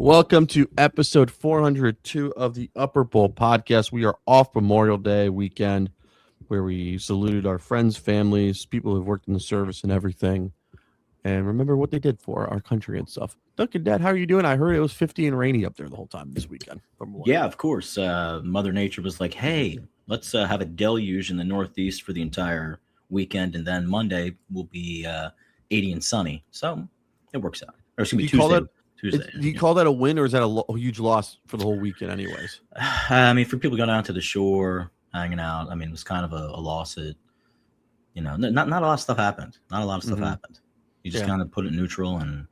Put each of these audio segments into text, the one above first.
Welcome to episode 402 of the Upper Bowl podcast. We are off Memorial Day weekend where we saluted our friends, families, people who've worked in the service and everything, and remember what they did for our country and stuff. Duncan, Dad, how are you doing? I heard it was 50 and rainy up there the whole time this weekend. Yeah, of course. Mother Nature was like, hey, let's have a deluge in the Northeast for the entire weekend, and then Monday will be 80 and sunny. So it works out. Or it's going to be Tuesday. Do you call that a win, or is that a huge loss for the whole weekend anyways? I mean, for people going out to the shore, hanging out, I mean, it was kind of a loss. Not a lot of stuff happened. Not a lot of stuff happened. You just kind of put it neutral and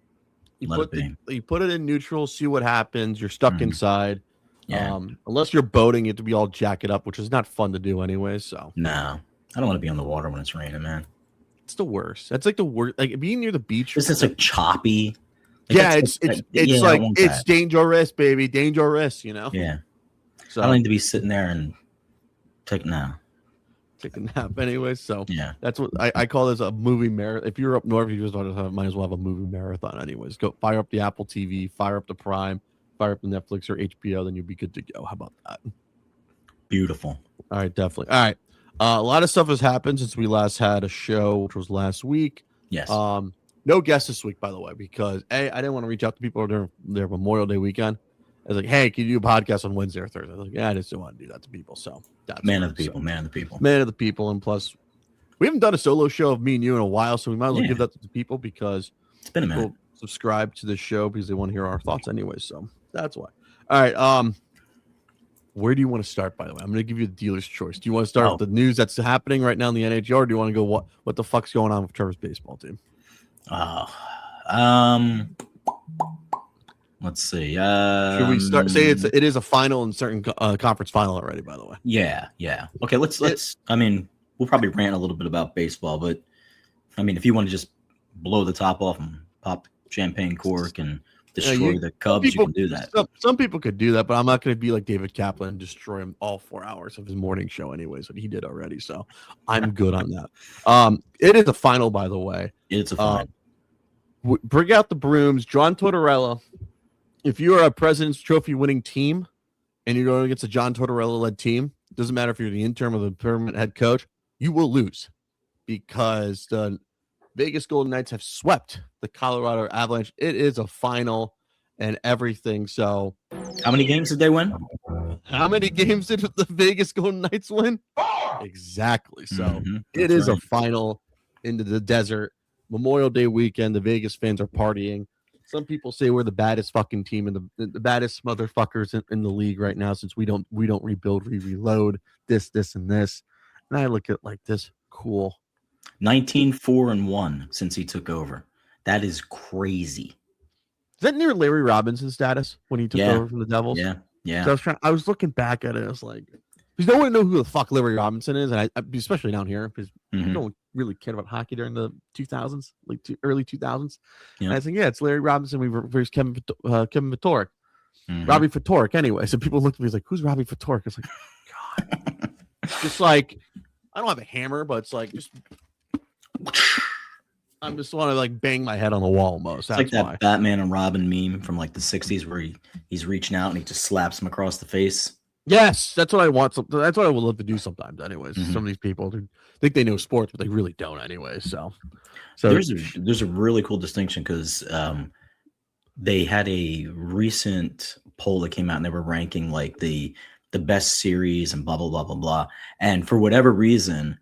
let it be. You put it in neutral, see what happens. You're stuck inside. Yeah. Unless you're boating, you have to be all jacket up, which is not fun to do anyways. So no, I don't want to be on the water when it's raining, man. It's the worst. That's like the worst. Like being near the beach. This is like choppy. Like it's dangerous, baby, dangerous. You know. Yeah. So I don't need to be sitting there and take a nap anyway. So yeah, that's what I call this a movie marathon. If you're up north, you just might as well have a movie marathon anyways. Go fire up the Apple TV, fire up the Prime, fire up the Netflix or HBO, then you'll be good to go. How about that? Beautiful. All right, definitely. All right. A lot of stuff has happened since we last had a show, which was last week. Yes. No guests this week, by the way, because I didn't want to reach out to people during their Memorial Day weekend. I was like, hey, can you do a podcast on Wednesday or Thursday? I was like, yeah, I just don't want to do that to people. So that's man of the people. And plus, we haven't done a solo show of me and you in a while, so we might as well give that to the people because it's been a minute. Subscribe to the show because they want to hear our thoughts anyway. So that's why. All right. Where do you want to start, by the way? I'm going to give you the dealer's choice. Do you want to start with the news that's happening right now in the NHL, or do you want to go what the fuck's going on with Trevor's baseball team? Let's see. Should we start? Say it is a final in certain conference final already. By the way. Yeah. Okay. Let's. I mean, we'll probably rant a little bit about baseball, but I mean, if you want to just blow the top off and pop champagne cork and destroy the Cubs, you can do that. Some people could do that, but I'm not going to be like David Kaplan and destroy him all 4 hours of his morning show anyways, what he did already. So I'm good on that. It is a final, by the way. It's a final. Bring out the brooms. John Tortorella. If you are a President's Trophy winning team and you're going against a John Tortorella-led team, doesn't matter if you're the interim or the permanent head coach, you will lose because the Vegas Golden Knights have swept the Colorado Avalanche. It is a final and everything. So how many games did they win? How many games did the Vegas Golden Knights win? Exactly. So it is a final into the desert. Memorial Day weekend, the Vegas fans are partying. Some people say we're the baddest fucking team and the baddest motherfuckers in the league right now since we don't rebuild, we reload this, and this. And I look at like this cool. 19-4-1 since he took over. That is crazy. Is that near Larry Robinson status when he took over from the Devils? Yeah. So I was looking back at it. I was like, because no one knows who the fuck Larry Robinson is, and I especially down here because I don't really care about hockey during the 2000s, like early 2000s. Yeah. And I think it's Larry Robinson. We reversed Kevin Fedoruk, Robbie Fedoruk. Anyway, so people looked at me like, "Who's Robbie Fedoruk?" It's like, God, just like I don't have a hammer, but it's like just. I just want to like bang my head on the wall almost. That's like that Batman and Robin meme from like the 60s where he's reaching out and he just slaps him across the face. Yes, that's what I want. That's what I would love to do sometimes. Anyways, some of these people think they know sports, but they really don't. Anyways, so there's a really cool distinction because they had a recent poll that came out and they were ranking like the best series and blah blah blah blah blah. And for whatever reason,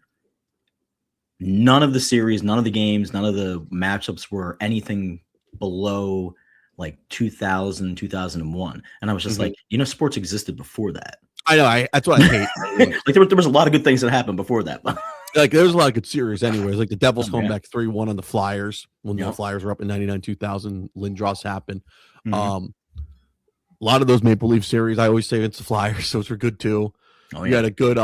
none of the series, none of the games, none of the matchups were anything below like 2000, 2001. And I was just like, sports existed before that. I know. That's what I hate. Like there was a lot of good things that happened before that. Like there's a lot of good series anyways. Like the Devils come back 3-1 on the Flyers when the Flyers were up in 99, 2000. Lindros happened. A lot of those Maple Leaf series, I always say it's the Flyers. Those were good too. You had a good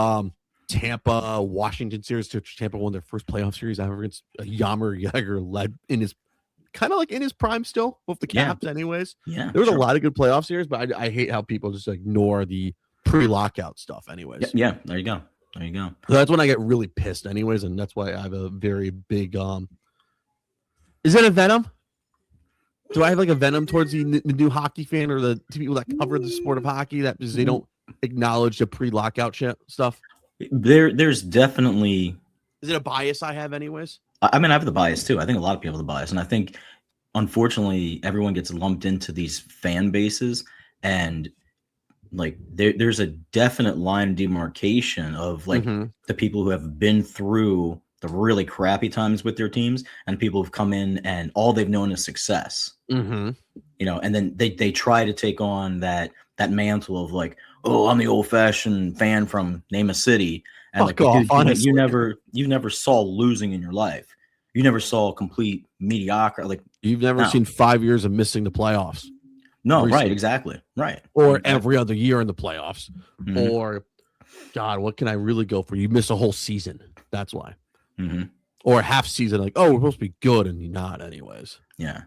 Tampa, Washington series. Tampa won their first playoff series ever against Jaromir Jagr, led in his kind of like in his prime still with the Caps anyways. Yeah. There was a lot of good playoff series, but I hate how people just ignore the pre-lockout stuff anyways. Yeah. There you go. So that's when I get really pissed anyways, and that's why I have a very big Is it a Venom? do I have like a venom towards the new hockey fan or the people that cover the sport of hockey that because they don't acknowledge the pre-lockout stuff? There's definitely. Is it a bias I have, anyways? I mean, I have the bias too. I think a lot of people have the bias, and I think unfortunately everyone gets lumped into these fan bases, and like there's a definite line of demarcation of like the people who have been through the really crappy times with their teams and people who've come in and all they've known is success. You know, and then they try to take on that mantle of like, oh, I'm the old fashioned fan from name a city. And fuck off, honestly. you never saw losing in your life. You never saw complete mediocrity. Like you've never seen 5 years of missing the playoffs. No, right, exactly. Right. Or every other year in the playoffs. Or God, what can I really go for? You miss a whole season. That's why. Or a half season, like, oh, we're supposed to be good and you're not anyways. Yeah.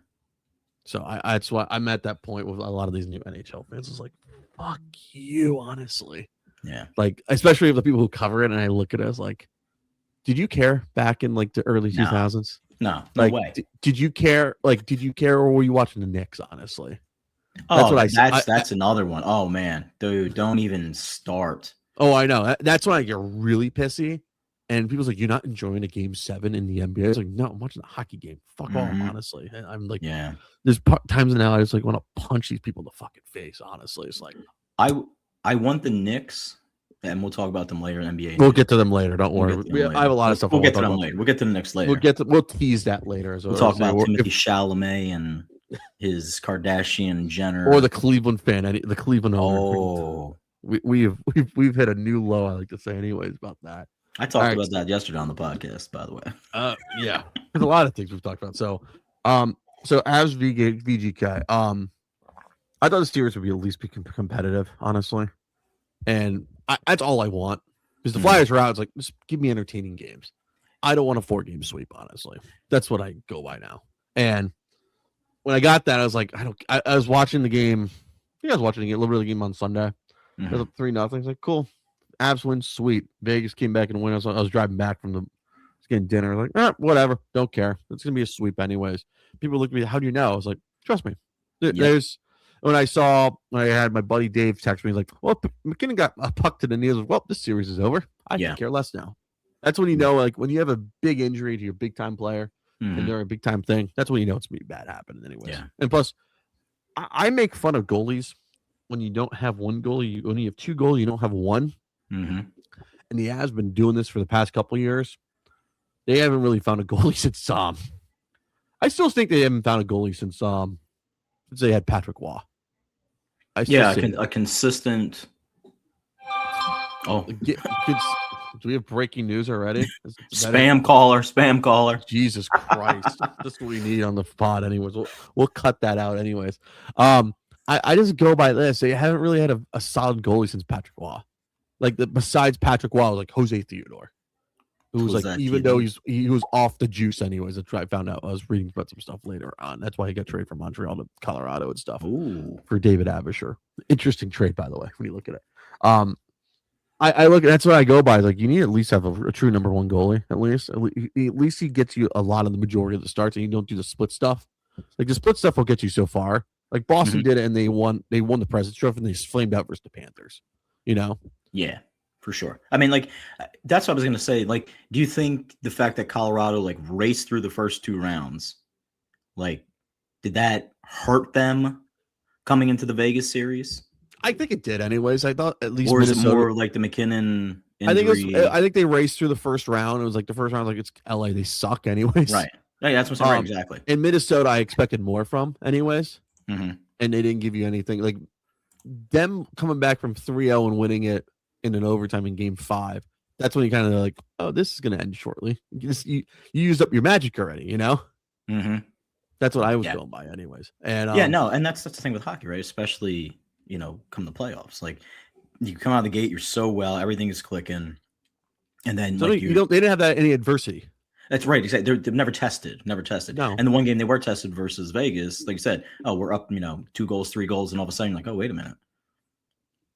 So that's why I'm at that point with a lot of these new NHL fans. It's like, fuck you, honestly. Yeah. Like, especially the people who cover it, and I look at it as like, did you care back in like the early 2000s? No like, way. Did you care? Like, did you care, or were you watching the Knicks? Honestly, that's what that's another one. Oh man, dude, don't even start. Oh, I know. That's when I get really pissy, and people's like, "You're not enjoying a game 7 in the NBA." It's like, no, I'm watching a hockey game. Fuck off, honestly. And I'm like, yeah. There's times now I just like want to punch these people in the fucking face. Honestly, it's like I want the Knicks, and we'll talk about them later in NBA. We'll get to them later. Don't worry. I have a lot of stuff. We'll get to them later. We'll get to the Knicks later. We'll tease that later. We'll talk about Timothy Chalamet and his Kardashian Jenner, or the Cleveland fan, the Cleveland owner. Oh, we've hit a new low. I like to say, anyways, about that. I talked about that yesterday on the podcast, by the way. Yeah, there's a lot of things we've talked about. So as VGK, I thought the Steelers would be at least be competitive, honestly, and that's all I want because the Flyers are out. It's like, just give me entertaining games. I don't want a 4-game sweep, honestly. That's what I go by now. And when I got that, I was like, I was watching the game. I was watching a little bit of the game on Sunday. It was 3-0. I was like, cool. Avs win, sweet. Vegas came back and win. I was driving back from getting dinner. Like, whatever. Don't care. It's gonna be a sweep anyways. People look at me. How do you know? I was like, trust me. There's when I had my buddy Dave text me, he's like, well, McKinnon got a puck to the knee. I was like, well, this series is over. I can care less now. That's when you know, like, when you have a big injury to your big time player and they're a big time thing, that's when you know it's gonna be bad happening anyways. Yeah. And plus, I make fun of goalies when you don't have one goalie. When you have 2 goalies, you don't have one. And the Avs been doing this for the past couple of years. They haven't really found a goalie since I still think they haven't found a goalie since they had Patrick Waugh. A consistent. Oh, do we have breaking news already? Spam caller. Jesus Christ. That's what we need on the pod anyways. We'll cut that out anyways. I just go by this. They haven't really had a solid goalie since Patrick Waugh. Like besides Patrick Waugh, like Jose Theodore. Who was like, even though he was off the juice anyways. That's what I found out. I was reading about some stuff later on. That's why he got traded from Montreal to Colorado and stuff. Ooh. For David Avisher. Interesting trade, by the way, when you look at it. I look at that's what I go by. Like, you need to at least have a true number 1 goalie. At least he gets you a lot of the majority of the starts, and you don't do the split stuff. Like the split stuff will get you so far. Like Boston did it, and they won the President's Trophy, and they flamed out versus the Panthers. You know? Yeah, for sure. I mean, like, that's what I was gonna say. Like, do you think the fact that Colorado like raced through the first 2 rounds, like, did that hurt them coming into the Vegas series? I think it did, anyways. I thought at least, or is it more like the McKinnon injury? I think they raced through the first round. It was like the first round, like it's LA, they suck, anyways. Right. Yeah, that's what's right. Exactly. In Minnesota, I expected more from, anyways, and they didn't give you anything. Like them coming back from 3-0 and winning it in an overtime in Game 5. That's when you kind of like, oh, this is going to end shortly. You used up your magic already, you know. That's what I was going by, anyways. And and that's the thing with hockey, right? Especially, you know, come the playoffs, like you come out of the gate, you're so well, everything is clicking, and then so like, they didn't have that any adversity. That's right. Exactly. They've never tested. No. And the one game they were tested versus Vegas, like you said, oh, we're up, 2 goals, 3 goals, and all of a sudden you're like, oh, wait a minute,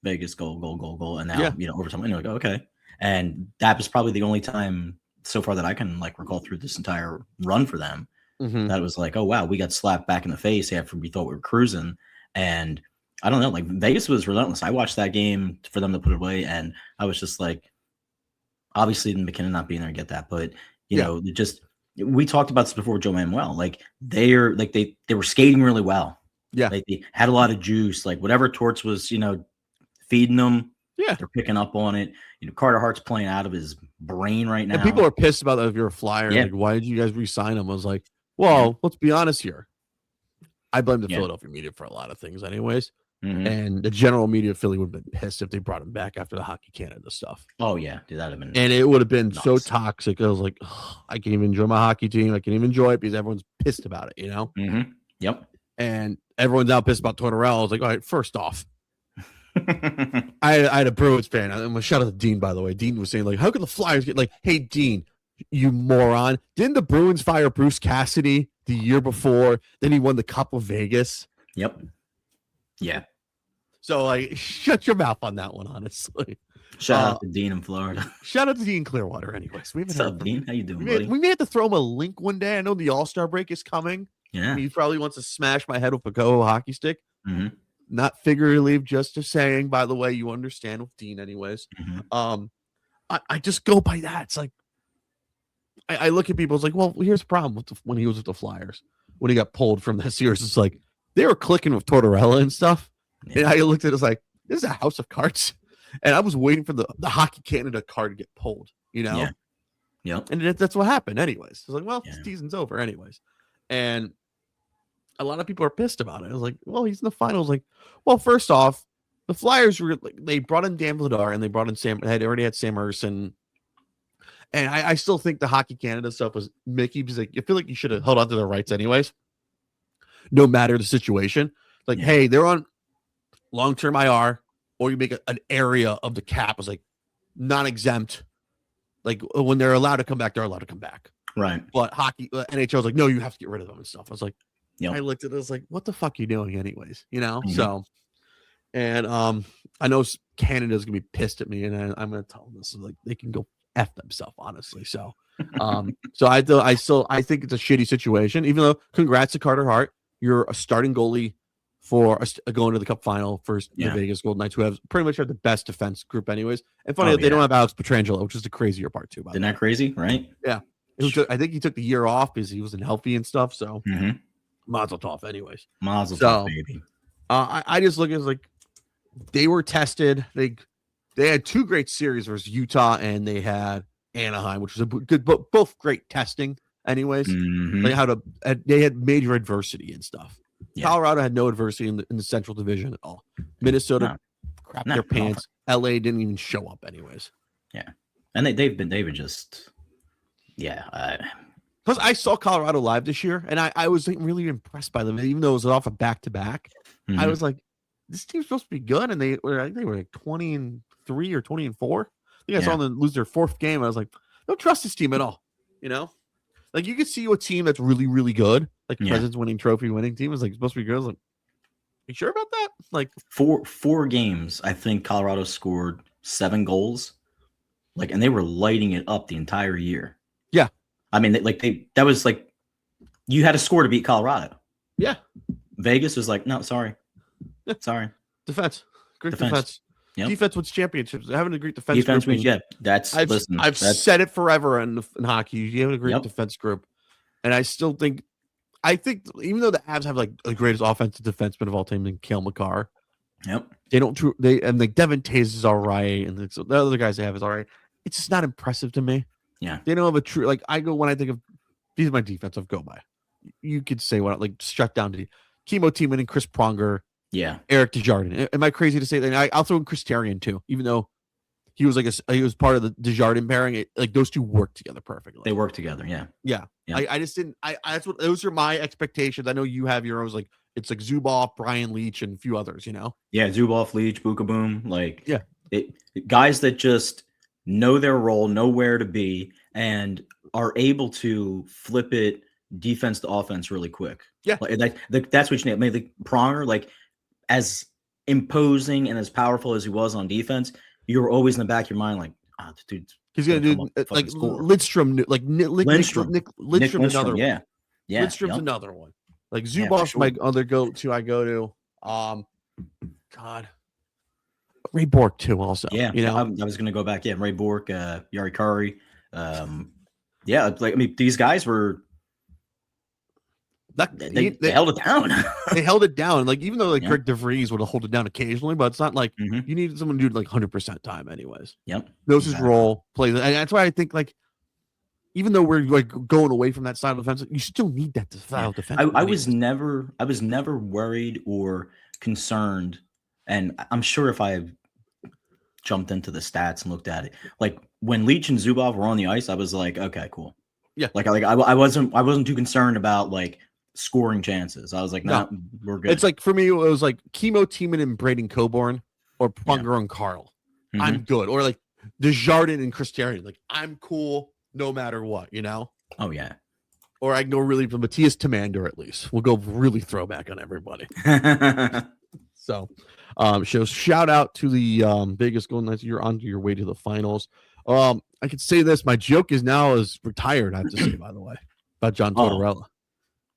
Vegas goal, and now overtime. And you're like, oh, okay. And that was probably the only time so far that I can like recall through this entire run for them Mhm. That was like, oh wow, we got slapped back in the face after we thought we were cruising. And I don't know, like Vegas was relentless. I watched that game for them to put it away, and I was just like, obviously McKinnon not being there, I get that, but you Yeah. know, it just we talked about this before with Joe Manuel. Like they were skating really well. Yeah. Like they had a lot of juice. Like whatever Torts was, feeding them, Yeah. they're picking up on it. Carter Hart's playing out of his brain right now. And people are pissed about that if you're a Flyer. Yeah. Like, why did you guys re-sign him? I was like, well, let's be honest here. I blame the Philadelphia media for a lot of things anyways. Mhm. And the general media of Philly would have been pissed if they brought him back after the Hockey Canada stuff. Oh yeah, dude, that'd have been. And it would have been so nuts. toxic. I was like, ugh, I can't even enjoy my hockey team. I can't even enjoy it because everyone's pissed about it, Mhm. Yep. And everyone's now pissed about Tortorella. I was like, all right, first off, I had a Bruins fan. I'm gonna shout out to Dean, by the way. Dean was saying, like, how could the Flyers get like, hey, Dean, you moron. Didn't the Bruins fire Bruce Cassidy the year before? Then he won the Cup of Vegas. Yep. Yeah. So like, shut your mouth on that one, honestly. Shout out to Dean in Florida. Shout out to Dean Clearwater, anyways. We haven't What's heard up, from Dean? him. How you doing, We buddy? may have to throw him a link one day. I know the All-Star break is coming. Yeah. He probably wants to smash my head with a Go hockey stick. Mhm. Not figuratively, just a saying, by the way, you understand with Dean, anyways. Mhm. I just go by that. It's like I look at people, it's like, well, here's the problem with when he was with the Flyers, when he got pulled from that series. It's like they were clicking with Tortorella and stuff. Yeah. And I looked at it, it's like, this is a house of cards. And I was waiting for the Hockey Canada card to get pulled, Yeah. Yep. And that's what happened, anyways. It's like, well, Yeah. the season's over, anyways. And a lot of people are pissed about it. I was like, well, he's in the finals. Like, well, first off, the Flyers were like, they brought in Dan Vladar and they brought in Sam. They already had Sam Ersson. And I still think the Hockey Canada stuff was Mickey because like, I feel like you should have held on to their rights anyways, no matter the situation. Like, Yeah. hey, they're on long-term IR, or you make an area of the cap as like non-exempt. Like when they're allowed to come back, they're allowed to come back. Right. But hockey, NHL was like, no, you have to get rid of them and stuff. I was like, Yep. I looked at it, I was like, what the fuck are you doing, anyways? Mhm. So, and I know Canada's gonna be pissed at me, and I'm gonna tell them this, like they can go f themselves, honestly. So, so I think it's a shitty situation. Even though, congrats to Carter Hart, you're a starting goalie for going to the Cup final for Yeah. the Vegas Golden Knights, who have pretty much have the best defense group, anyways. And funny Oh, that they don't yeah. have Alex Pietrangelo, which is the crazier part too. By the Isn't way. that crazy? Right. I think he took the year off because he wasn't healthy and stuff. So Mm-hmm. Mazel tov, anyways. Mazel So, tov, baby. I just look at it as like they were tested. They had two great series versus Utah and they had Anaheim, which was a good, both great testing, anyways. Mhm. Like they had major adversity and stuff. Yeah. Colorado had no adversity in the Central Division at all. Minnesota No. crapped No, their no. pants. LA didn't even show up, anyways. And they've been just Plus, I saw Colorado live this year, and I was like, really impressed by them, even though it was off a back-to-back. I Mhm. was like, this team's supposed to be good, and I think they were like 20-3 or 20-4. I think I saw them lose their fourth game. I was like, don't trust this team at all. Like you could see a team that's really, really good, like Yeah. President's winning trophy winning team is like supposed to be good. I was like, you sure about that? Like, four games, I think Colorado scored 7 goals. Like, and they were lighting it up the entire year. Yeah. I mean, that was like you had to score to beat Colorado. yeah, Vegas was like, no, sorry. Sorry. defense, great Defense. defense. Yep. Defense wins championships. Having a great defense. Defense group means, is- that's I've that's said it forever in hockey. You have a great Yep. defense group, and I think even though the Avs have like the greatest offensive defenseman of all time, than Cale Makar, yep. and like Devin Tays is all right, and the other guys they have is all right. It's just not impressive to me. Yeah. They don't have a true like. When I think of these are my defensive go by. You could say what like shut down to Chemo Tiemann and Chris Pronger. Yeah. Eric Desjardins. Am I crazy to say that? I'll throw in Chris Therien too, even though he was he was part of the Desjardins pairing. Like those two work together perfectly. They work together. Yeah. Yeah. Yeah. I just didn't. That's what those are my expectations. I know you have your own. Like it's like Zubov, Brian Leach, and a few others. Yeah. Zubov, Leach, Bukaboom. Like, Yeah. Guys that just know their role, know where to be, and are able to flip it defense to offense really quick. Yeah. That's what you need. I mean, like Pronger, like as imposing and as powerful as he was on defense, you were always in the back of your mind, like, dude, He's gonna do come up and like fucking score. Lidstrom, like Lidstrom, Nick another. Lindstrom, yeah. Yeah, Lidstrom's yep. another one. Like Yeah, for Zubov's my sure. other go-to. I go to. God, Ray Bork too. Also, Yeah, you know, I was gonna go back. Yeah, Ray Bork, Yari Kari. Yeah, like I mean, these guys were they held it down. They held it down. Like even though like Yeah. Greg DeVries would hold it down occasionally, but it's not like Mhm. you needed someone to do like 100% time, anyways. Yep. Knows his role, plays, and that's why I think like even though we're like going away from that side of the fence, you still need that style of defense. I was never worried or concerned, and I'm sure if I jumped into the stats and looked at it, like when Leach and Zubov were on the ice, I was like, okay, cool. Yeah. Like I wasn't too concerned about like scoring chances. I was like, nah, we're good. It's like for me, it was like Chemo Tiemann and Braden Coburn or Pronger and Carl. Mhm. I'm good. Or like Desjardins and Christian. Like I'm cool no matter what, you know? Oh yeah. Or I can go really for Matthias Tamander at least. We'll go really throwback on everybody. So shout out to the Vegas Golden Knights. You're on your way to the finals. I could say this. My joke is retired, I have to say, by the way, about John Tortorella.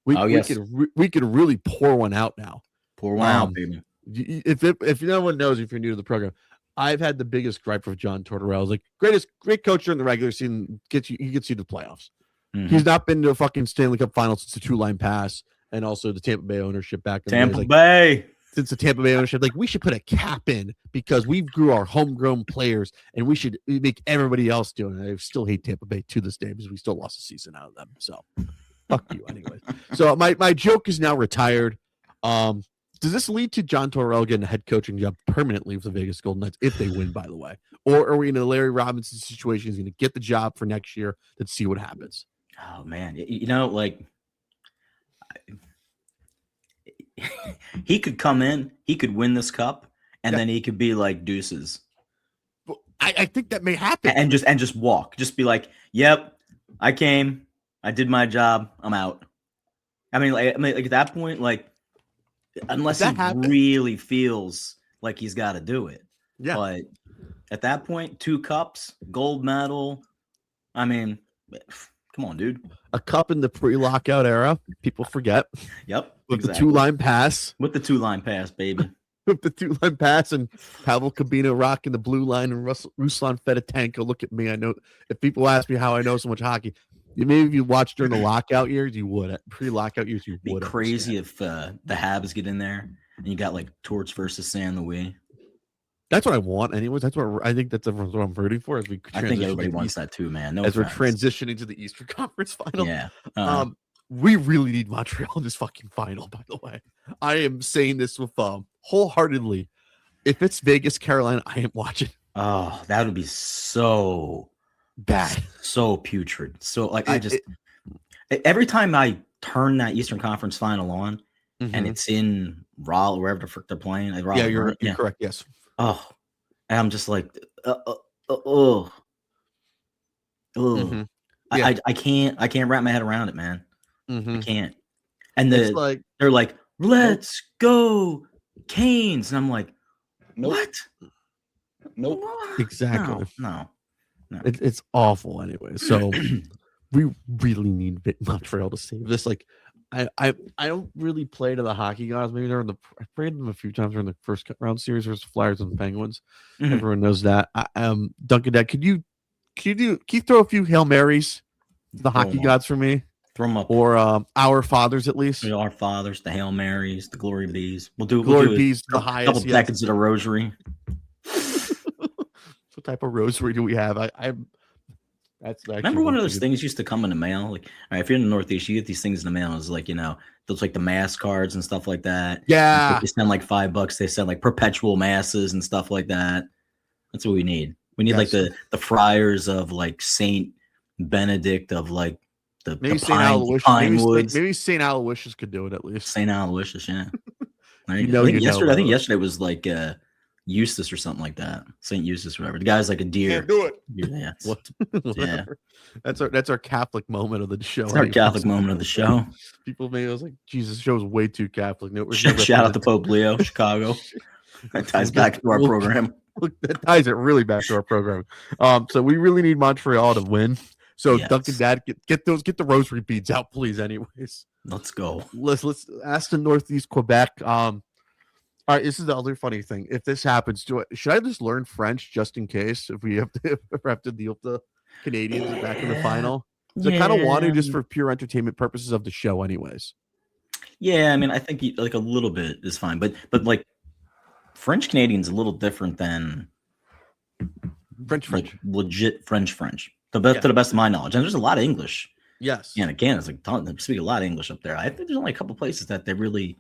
We could really pour one out now. Pour one out, baby. If no one knows, if you're new to the program, I've had the biggest gripe of John Tortorella. Like great coach during the regular season, he gets you to the playoffs. Mm-hmm. He's not been to a fucking Stanley Cup Finals since the 2-line pass and also the Tampa Bay ownership back in Tampa Bay. Since the Tampa Bay ownership, like we should put a cap in because we grew our homegrown players and we should make everybody else do it. I still hate Tampa Bay to this day because we still lost a season out of them. So fuck you anyways. So my joke is now retired. Does this lead to John Tortorella getting a head coaching job permanently with the Vegas Golden Knights if they win, by the way? Or are we in a Larry Robinson situation? He's going to get the job for next year. Let's see what happens. Oh, man. You know, like, he could come in, he could win this cup, and then he could be like deuces. I think that may happen. And just walk. Just be like, yep, I came, I did my job, I'm out. I mean, like at that point, like, unless he really feels like he's got to do it. Yeah. But at that point, 2 cups, gold medal. I mean, come on, dude. A cup in the pre-lockout era. People forget. Yep. With the 2-line pass. With the 2-line pass, baby. With the 2-line pass and Pavel Kabina rocking the blue line and Ruslan Fedotenko. Look at me. I know if people ask me how I know so much hockey, maybe if you watched during the lockout years, you would. Pre-lockout years, you would. Be crazy if the Habs get in there and you got like Torts versus San Luis. That's what I want, anyways. That's what I think. That's what I'm rooting for. As I think everybody wants that too, man. No as offense. we're transitioning to the Eastern Conference Final. Yeah. We really need Montreal in this fucking final. By the way, I am saying this with wholeheartedly. If it's Vegas, Carolina, I am watching. Oh, that would be so bad, so putrid. So like, every time I turn that Eastern Conference Final on, and it's in Raleigh, wherever the frick they're playing. Like Raleigh, you're correct. Yes. Oh, and I'm just like, I can't wrap my head around it, man. I can't. And they're like, let's go Canes, and I'm like, what? Nope. Exactly. No. It's awful anyway. So we really need Montreal to save this. Like, I don't really play to the hockey gods. Maybe I played them a few times during the first round series versus Flyers and Penguins. Everyone knows that. Duncan, Dad, could you throw a few Hail Marys to the hockey gods for me? Throw them up. Or our fathers at least. Our fathers, the Hail Marys, the Glory Bees. We'll do Bees, the highest. Couple decades of the rosary. What type of rosary do we have? Remember one of those things used to come in the mail? Like, if you're in the Northeast, you get these things in the mail. It's like, those like the mass cards and stuff like that. Yeah. They send like $5. They send like perpetual masses and stuff like that. That's what we need. We need like the friars of like Saint Benedict of like the Pinewoods. Maybe Saint Aloysius could do it at least. Saint Aloysius, yeah. I think yesterday was like Eustace or something like that. Saint Eustace, whatever. The guy's like a deer. Can't do it. Yeah. Yeah. That's our Catholic moment of the show. It's our Catholic moment of the show. People maybe was like, Jesus, show is way too Catholic. No, shout out to Pope Leo, Chicago. That ties back to our program. Look, that ties it really back to our program. So we really need Montreal to win. So Yes. Duncan Dad, get the rosary beads out, please. Anyways, Let's go. let's ask the Northeast Quebec. All right, this is the other funny thing. If this happens, should I just learn French just in case if we have to deal with the Canadians back in the final? So I kind of want to just for pure entertainment purposes of the show, anyways. Yeah, I mean, I think like a little bit is fine, but like French Canadian's a little different than French. like legit French. To the best of my knowledge, and there's a lot of English. Yes. And again, it's like they speak a lot of English up there. I think there's only a couple places that they really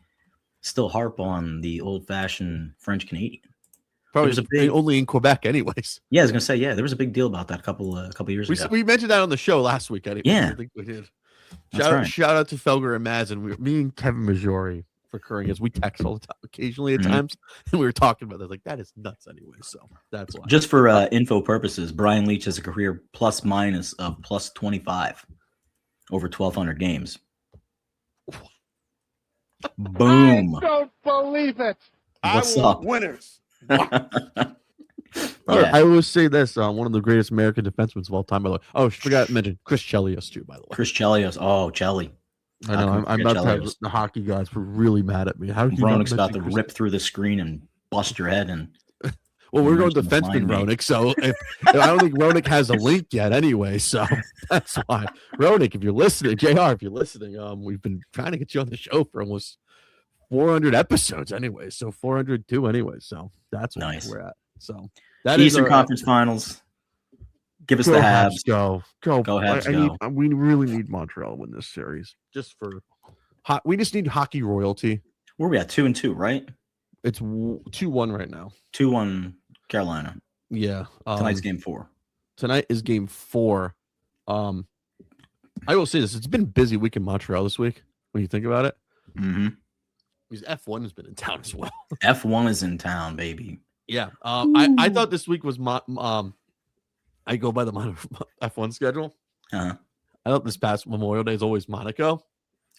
still harp on the old-fashioned French Canadian. Probably only in Quebec, anyways. Yeah, I was gonna say, yeah, there was a big deal about that a couple years ago. We mentioned that on the show last week. Anyways. Yeah, I think we did. Shout out to Felger and Maz, and me and Kevin Majori for curring as we text all the time, occasionally at times, and we were talking about that. Like that is nuts, anyway. So that's why. Just for info purposes, Brian Leach has a career plus minus of plus 25 over 1,200 games. Boom! I don't believe it. What's up, winners? Yeah. I always say this: one of the greatest American defensemen of all time. By the way, I forgot to mention Chris Chelios too. By the way, Chris Chelios. Oh, Chelly. I know. I'm about to have the hockey guys were really mad at me. How did you Roenick's about to rip through the screen and bust your head and. Well, we're going defenseman Roenick, so if I don't think Roenick has a link yet anyway, so that's why. Roenick, if you're listening, JR, if you're listening, we've been trying to get you on the show for almost 400 episodes anyway, so 402 anyway, so that's where we're at. So that Eastern Conference Finals. Give us the Habs. Go Habs, go. We really need Montreal to win this series. Just for we just need hockey royalty. Where are we at? 2-2, right? It's 2-1 right now. 2-1 Carolina. Yeah. Tonight's game 4. Tonight is game 4. I will say this: it's been a busy week in Montreal this week. When you think about it, because F1 has been in town as well. F1 is in town, baby. Yeah. I thought this week was I go by the F1 schedule. I thought this past Memorial Day is always Monaco.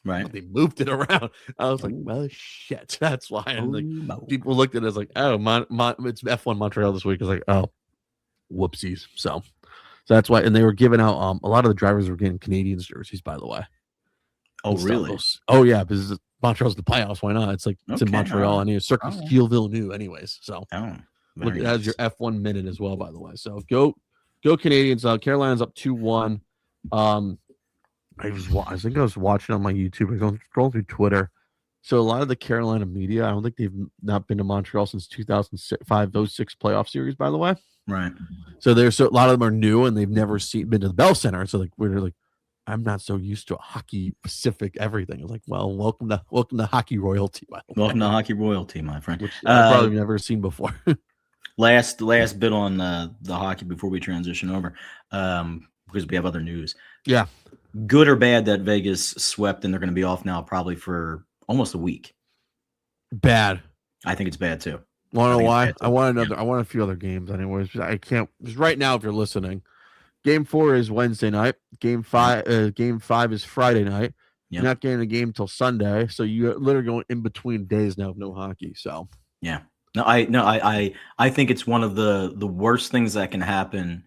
Right. But they moved it around. I was like, well, shit. That's why. And like, people looked at it as like, oh, it's F1 Montreal this week. It's like, oh, whoopsies. So that's why. And they were giving out a lot of the drivers were getting Canadians jerseys, by the way. Oh, really? Oh, yeah. Because Montreal's the playoffs. Why not? It's like it's in Montreal and it's Circuit Gilles Villeneuve, anyways. So look, that has your F1 minute as well, by the way. So go Canadians. Carolina's up 2-1. I think I was watching on my YouTube. I was scrolling through Twitter. So a lot of the Carolina media, I don't think they've not been to Montreal since 2005, those 6 playoff series, by the way. Right. So a lot of them are new and they've never been to the Bell Center. So like we're like, I'm not so used to a hockey Pacific everything. It's like, well, welcome to hockey royalty. By the way. Welcome to hockey royalty, my friend. Which I've probably never seen before. last bit on the hockey before we transition over, because we have other news. Yeah. Good or bad that Vegas swept and they're going to be off now probably for almost a week. Bad. I think it's bad too. Want to know why? I want a few other games anyways. I can't just right now if you're listening. Game 4 is Wednesday night. Game 5 is Friday night. You're not getting a game till Sunday, so you're literally going in between days now of no hockey. So yeah. I think it's one of the worst things that can happen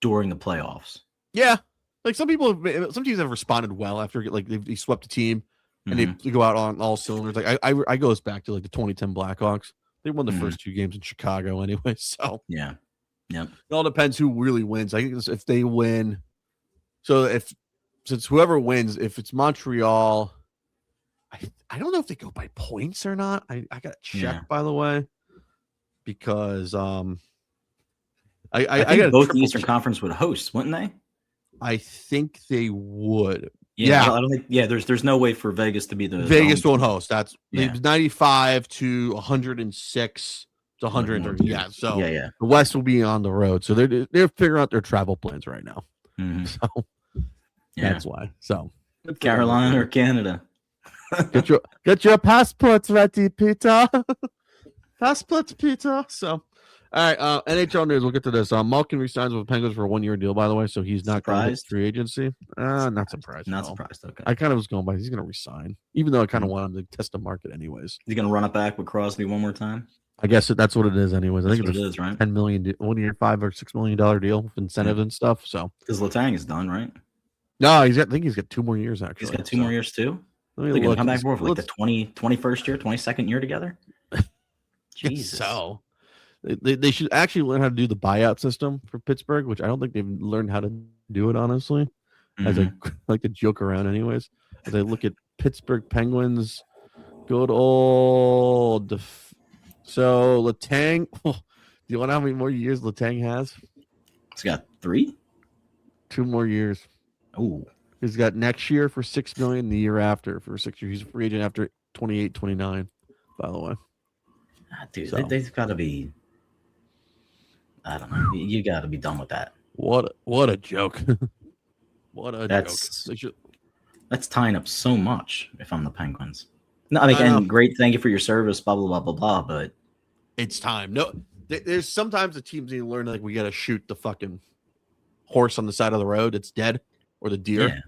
during the playoffs. Yeah. Like some teams have responded well after like they swept a team and they go out on all cylinders. Like I goes back to like the 2010 Blackhawks. They won the first 2 games in Chicago anyway. So yeah, it all depends who really wins. I think if they win, since whoever wins, if it's Montreal, I don't know if they go by points or not. I got to check by the way, because I think both the Eastern Conference would host, wouldn't they? I think they would. Yeah. I don't think. Yeah. There's no way for Vegas to be the Vegas won't host. That's 95 to 106 to 130. Yeah. So the West will be on the road. So they're figuring out their travel plans right now. So that's why. So Carolina or Canada. Get your passports ready, Peter. Passports, Peter. So. All right, NHL news. We'll get to this. Malkin resigns with Penguins for a 1-year deal, by the way, so he's not going to free agency. Not surprised. Not surprised. Okay. I kind of was going by. He's going to resign, even though I kind of want him to test the market, anyways. He's going to run it back with Crosby one more time. I guess that's what it is, anyways. I That's think what it's it a is, right? 10 million, 1 year, $5 or $6 million deal with incentives and stuff. So Because Letang is done, right? no, I think he's got 2 more years actually. He's got 2 more years too. Let They're me gonna look. come back for like the 21st year, 22nd year together. Jesus. So they should actually learn how to do the buyout system for Pittsburgh, which I don't think they've learned how to do it, honestly. As I like to joke around, anyways. As I look at Pittsburgh Penguins, good old. So Letang, do you want to know how many more years Letang has? He's got 3. 2 more years. Oh, He's got next year for $6 million, the year after for 6 years. He's a free agent after 28, 29. By the way, dude, So. they've got to be. I don't know. You got to be done with that. what a joke! What a That's- joke! They should. That's tying up so much. If I'm the Penguins, no, I mean, I know. and great, thank you for your service, blah blah blah blah blah. But It's time. No, there's sometimes the teams need to learn like we got to shoot the fucking horse on the side of the road. It's dead, or the deer. yeah,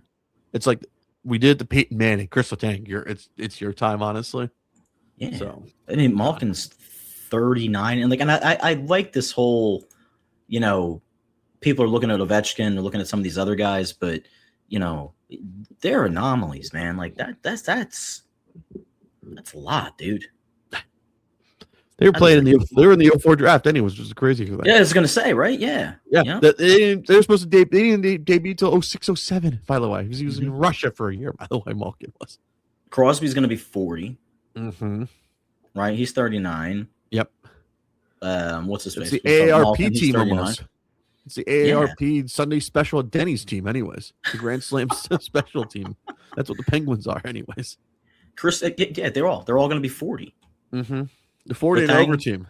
It's like we did the Peyton Manning, Chris Letang. It's your time, honestly. yeah. So I mean, Malkin's 39, and I like this whole, people are looking at Ovechkin, they're looking at some of these other guys, but they're anomalies, man. Like that's a lot, dude. they were playing they were in the 04 draft anyways, which is crazy. Yeah, I was gonna say, right? Yeah, Yeah. They're supposed to they didn't debut till 06, 07, by the way. He was in Russia for a year, by the way, Malkin was. Crosby's gonna be 40, Mm-hmm. right? He's 39. Yep. What's his It's face? the AARP Malkin, he's team 39. almost. It's the AARP Sunday special at Denny's team, anyways. The Grand Slam special team. That's what the Penguins are, anyways. Chris, yeah, they're all gonna be 40. Mm-hmm. The 40 and Letang. over team.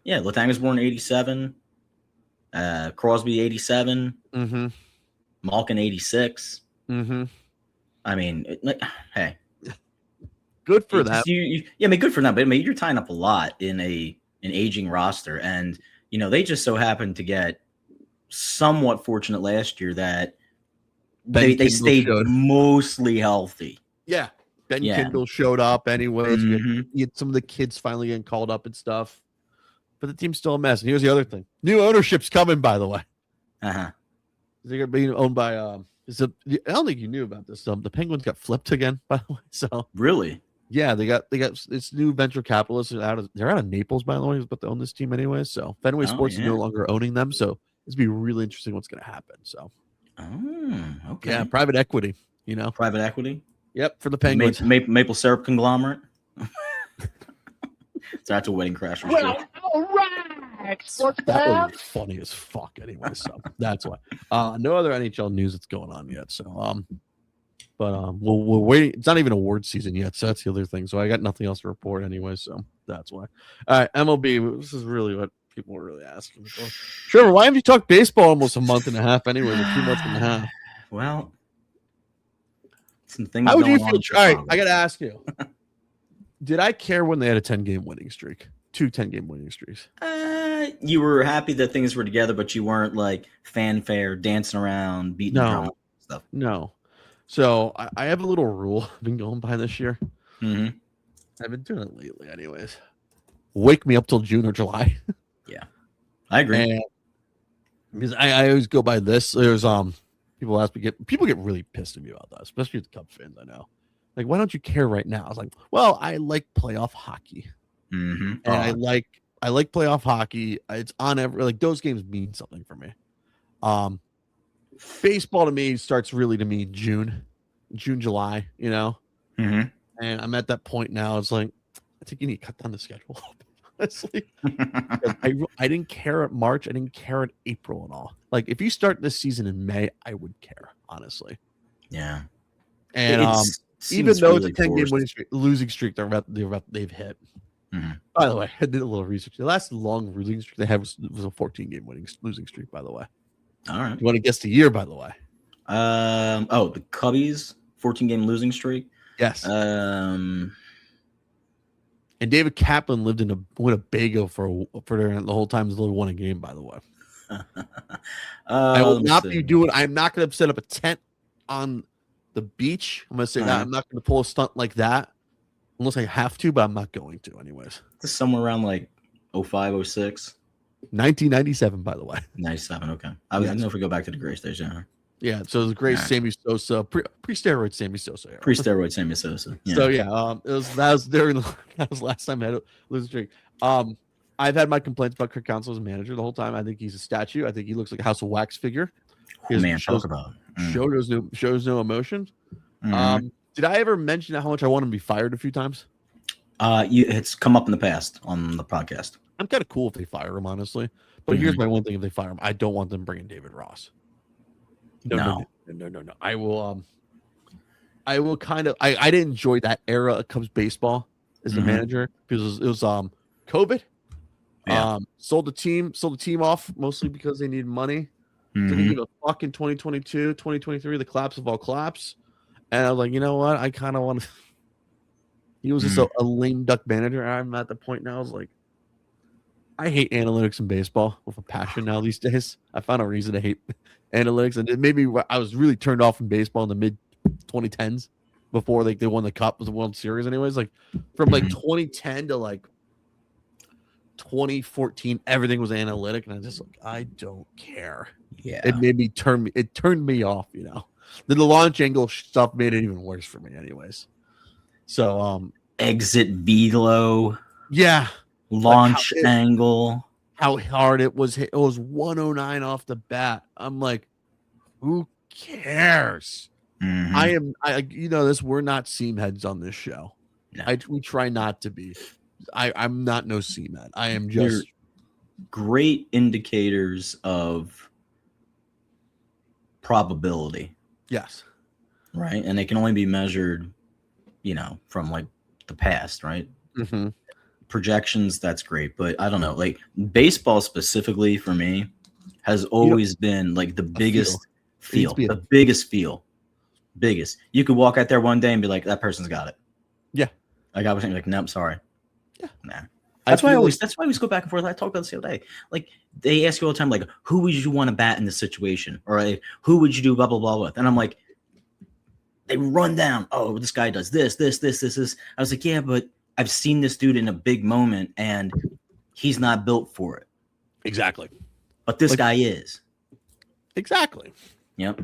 Yeah, Letang was born in 87. Crosby 87. Mm-hmm. Malkin 86. Mm-hmm. I mean, hey, Good for it's that. just I mean, good for them. But I mean, you're tying up a lot in an aging roster, and they just so happened to get somewhat fortunate last year that Ben they Kindle stayed showed. mostly healthy. Yeah. Ben Yeah. Kindle showed up anyways. Mhm. You had some of the kids finally getting called up and stuff. But the team's still a mess. And here's the other thing. New ownership's coming, by the way. Uh-huh. They're going to be owned by I don't think you knew about this. The Penguins got flipped again, by the way. So Really? yeah, they got this new venture capitalists they're out of Naples, by the way, who's about to own this team anyway. So Fenway Sports is yeah. no longer owning them. So it's be really interesting what's going to happen. So Oh, okay. yeah, private equity. Private equity. Yep, for the Penguins. Maple syrup conglomerate. So that's a wedding crasher. Well, all right, sports That fan. would be funny as fuck anyway. So that's why. No other NHL news that's going on yet. So we're waiting. It's not even award season yet, so that's the other thing. So I got nothing else to report anyway. So that's why. All right, MLB. This is really what people were really asking for. Trevor, why have you talked baseball almost a month and a half anyway? Or 2 months and a half. Well, some things. How would you going on feel? in All right, Chicago. I got to ask you. Did I care when they had a 10-game winning streak? 2 10-game winning streaks. You were happy that things were together, but you weren't like fanfare, dancing around, beating No. the drum stuff. No. So I have a little rule I've been going by this year. Mm-hmm. I've been doing it lately, anyways. Wake me up till June or July. I agree. And because I always go by this. There's people ask me people get really pissed at me about that, especially the Cubs fans. I know. Like, why don't you care right now? I was like, well, I like playoff hockey. Mm-hmm. And I like playoff hockey. It's on every those games mean something for me. Baseball to me starts really to me June, July, Mm-hmm. and I'm at that point now. It's like I think you need to cut down the schedule. Honestly, I didn't care at March. I didn't care at April at all. Like if you start this season in May, I would care honestly. Yeah. And even seems though really it's a 10-game forced. losing streak, they've hit. Mhm. By the way, I did a little research. The last long losing streak they had was a 14-game losing streak. By the way, All right. you want to guess the year? By the way, The Cubbies 14-game losing streak. yes. Um. And David Kaplan lived in a Winnebago for the whole time. He's only won a game. By the way, I will let me not see. be doing. I'm not going to set up a tent on the beach. I'm going to say that Uh-huh. I'm not going to pull a stunt like that unless I have to, but I'm not going to anyways. This is somewhere around like 05, 06, 1997, by the way. 97. Okay. I don't Yes. know if we go back to the gray stage. Yeah. Yeah, so it was a great All right. Sammy Sosa, pre-steroid Sammy Sosa era. Pre-steroid Sammy Sosa. Yeah. So yeah, that was during that was last time I had a losing streak. I've had my complaints about Kirk Counsell as a manager the whole time. I think he's a statue. I think he looks like a House of Wax figure. His Man, shows, talk about shows no emotion. Mhm. Did I ever mention how much I want him to be fired a few times? It's come up in the past on the podcast. I'm kind of cool if they fire him, honestly. But here's my one thing: if they fire him, I don't want them bringing David Ross. No. I will kind of. I didn't enjoy that era of Cubs baseball as the manager because it was COVID. Yeah. Sold the team off mostly because they needed money. Didn't give a fuck in 2022, 2023, the collapse of all collapse. And I was like, you know what? I kind of want to. He was just a lame duck manager. I'm at the point now. I was like, I hate analytics in baseball with a passion now these days. I found a reason to hate analytics, and it made me. I was really turned off from baseball in the mid 2010s before like they won the Cup, the World Series. Anyways, like from like 2010 to like 2014, everything was analytic, and I just like I don't care. Yeah. It made me it turned me off. You know, the launch angle stuff made it even worse for me. Anyways, so Exit velo. Yeah. Launch angle. How hard it was hit. It was 109 off the bat. I'm like, who cares? I you know this, we're not seam heads on this show. No. We try not to be. I'm not no seam head. I am just great indicators of probability. Yes. Right. And they can only be measured, you know, from like the past, right? Mm-hmm. Projections, that's great, but I don't know, like baseball specifically for me has always been like the biggest feel. You could walk out there one day and be like, that person's got it. Yeah. Like I was saying, like, nope, sorry. Yeah. Nah. That's why I always go back and forth. I talked about this the other day. Like they ask you all the time, like, who would you want to bat in this situation? Or like, who would you do blah blah blah with? And I'm like, they run down, oh, this guy does this. I was like, yeah, but I've seen this dude in a big moment and he's not built for it. Exactly. But this guy is. Exactly. Yep.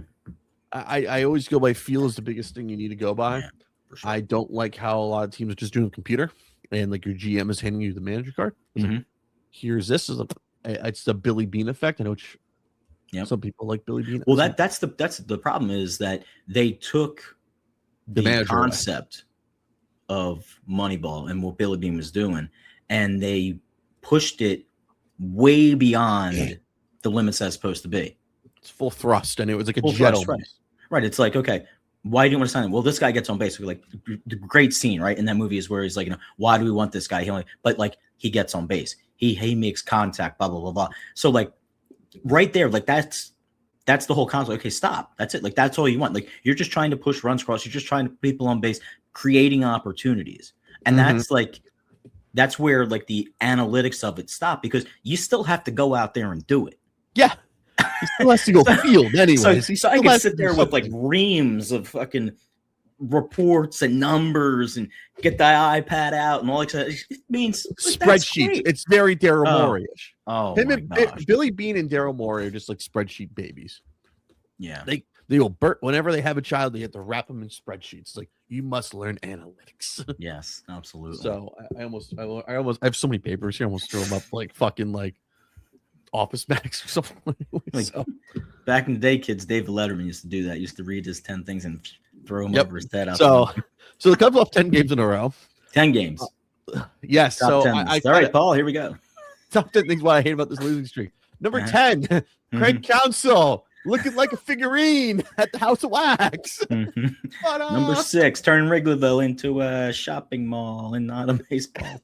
I always go by feel is the biggest thing you need to go by. Yeah, for sure. I don't like how a lot of teams are just doing a computer and like your GM is handing you the manager card. Like, here's this is it's the Billy Bean effect. I know some people like Billy Bean. Well, that's the problem is that they took the concept of Moneyball and what Billy Bean was doing, and they pushed it way beyond the limits that's supposed to be. It's full thrust, and it was like a Full jet thrust, almost. Right. It's like, okay, why do you want to sign him? Well, this guy gets on base. Like the great scene, right? In that movie is where he's like, you know, why do we want this guy? But like he gets on base. He makes contact, blah, blah, blah, blah. So like right there, like that's the whole concept. Okay, stop. That's it. Like that's all you want. Like you're just trying to push runs across. You're just trying to put people on base, creating opportunities. And that's where like the analytics of it stop, because you still have to go out there and do it. Yeah. He still has to go field anyways. So I can sit there with like reams of fucking reports and numbers and get the iPad out and all that. It means spreadsheets. It's very Daryl Morey-ish. Oh, Billy Bean and Daryl Morey are just like spreadsheet babies. Yeah. They will whenever they have a child, they have to wrap them in spreadsheets. Like you must learn analytics. Yes, absolutely. So I have so many papers here. I almost throw them up like fucking like Office Max or something. So. Back in the day, kids, Dave Letterman used to do that. Used to read his 10 things and throw them over his head. So the Cubs lost 10 games in a row. 10 games. Yes. Top so 10. All right, Paul. Here we go. Top 10 things what I hate about this losing streak. Number 10, Craig Counsell looking like a figurine at the House of Wax. Number 6, turn Wrigleyville into a shopping mall and not a baseball.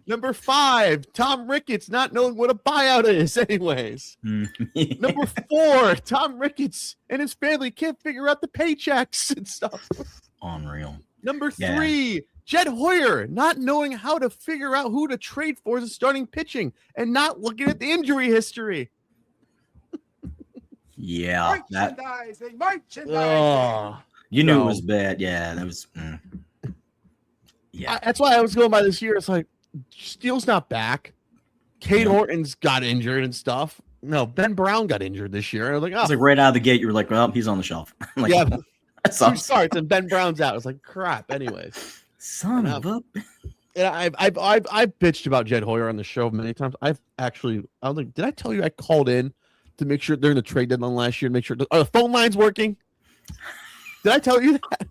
Number 5, Tom Ricketts not knowing what a buyout is anyways. Number 4, Tom Ricketts and his family can't figure out the paychecks and stuff. Unreal. Number 3, Jed Hoyer not knowing how to figure out who to trade for as a starting pitching and not looking at the injury history. Yeah. Merchandising. You knew it was bad. Yeah, that was. Yeah. That's why I was going by this year. It's like, Steele's not back. Cade Yeah. Horton's got injured and stuff. No, Ben Brown got injured this year. I was like, It's oh, like right out of the gate, you were like, well, he's on the shelf. I'm like, yeah, that 2 sucks. starts and Ben Brown's out. It's like crap. Anyways, Son of a. and I've bitched about Jed Hoyer on the show many times. I was like, did I tell you I called in to make sure during the trade deadline last year to make sure are the phone lines working? Did I tell you that?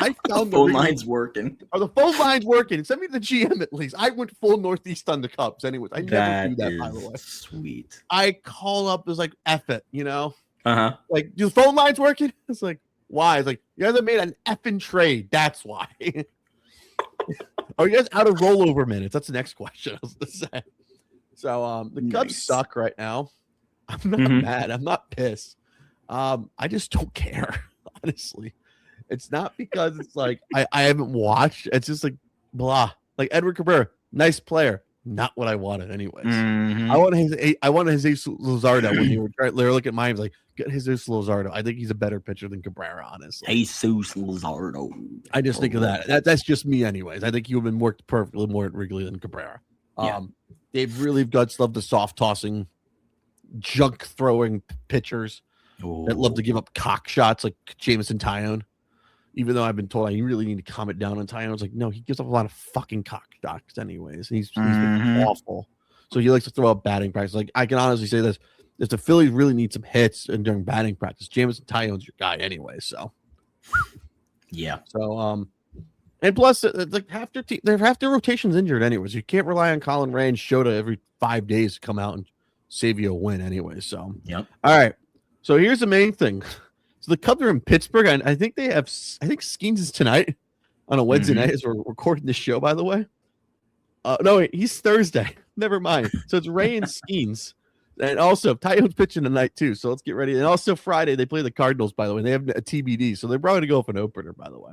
I found Phone reason. line's working. Are the phone lines working? Send me the GM at least. I went full Northeast on the Cubs. Anyways, I never do that, by the way. Sweet. I call up, it was like, F it, Uh-huh. Like, do the phone lines working? It's like, why? It's like, you guys have made an effing trade. That's why. Are you guys out of rollover minutes? That's the next question I was going to say. So the Cubs Nice. suck right now. I'm not Mhm. mad. I'm not pissed. I just don't care, honestly. It's not because it's like I haven't watched. It's just like blah. Like Edward Cabrera, nice player. Not what I wanted, anyways. Mhm. I wanted Jesus Luzardo when they were looking at mine. Like, get Jesus Luzardo. I think he's a better pitcher than Cabrera, honestly. Jesus Luzardo. I just think of that. That's just me, anyways. I think he would have been worked perfectly more at Wrigley than Cabrera. Yeah. Dave really guts love the soft tossing, junk throwing pitchers that love to give up cock shots like Jameson Tyone. Even though I've been told I really need to calm it down on Tyone, it's like, no, he gives up a lot of fucking cock shots anyways. He's been Mhm. awful. So he likes to throw out batting practice. Like, I can honestly say this. If the Phillies really need some hits and during batting practice, Jameson Tyone's your guy anyway. So Yeah. and plus like half their rotation's injured anyways. You can't rely on Colin Ray and Shota every 5 days to come out and save you a win anyway. So Yep. all right. So here's the main thing. So the Cubs are in Pittsburgh, and I think Skeens is tonight on a Wednesday Mhm. night as we're recording this show, by the way. No, wait, he's Thursday. Never mind. So it's Ray and Skeens. And also Tyone's pitching tonight too. So let's get ready. And also Friday, they play the Cardinals, by the way. They have a TBD. So they're probably gonna go for an opener, by the way.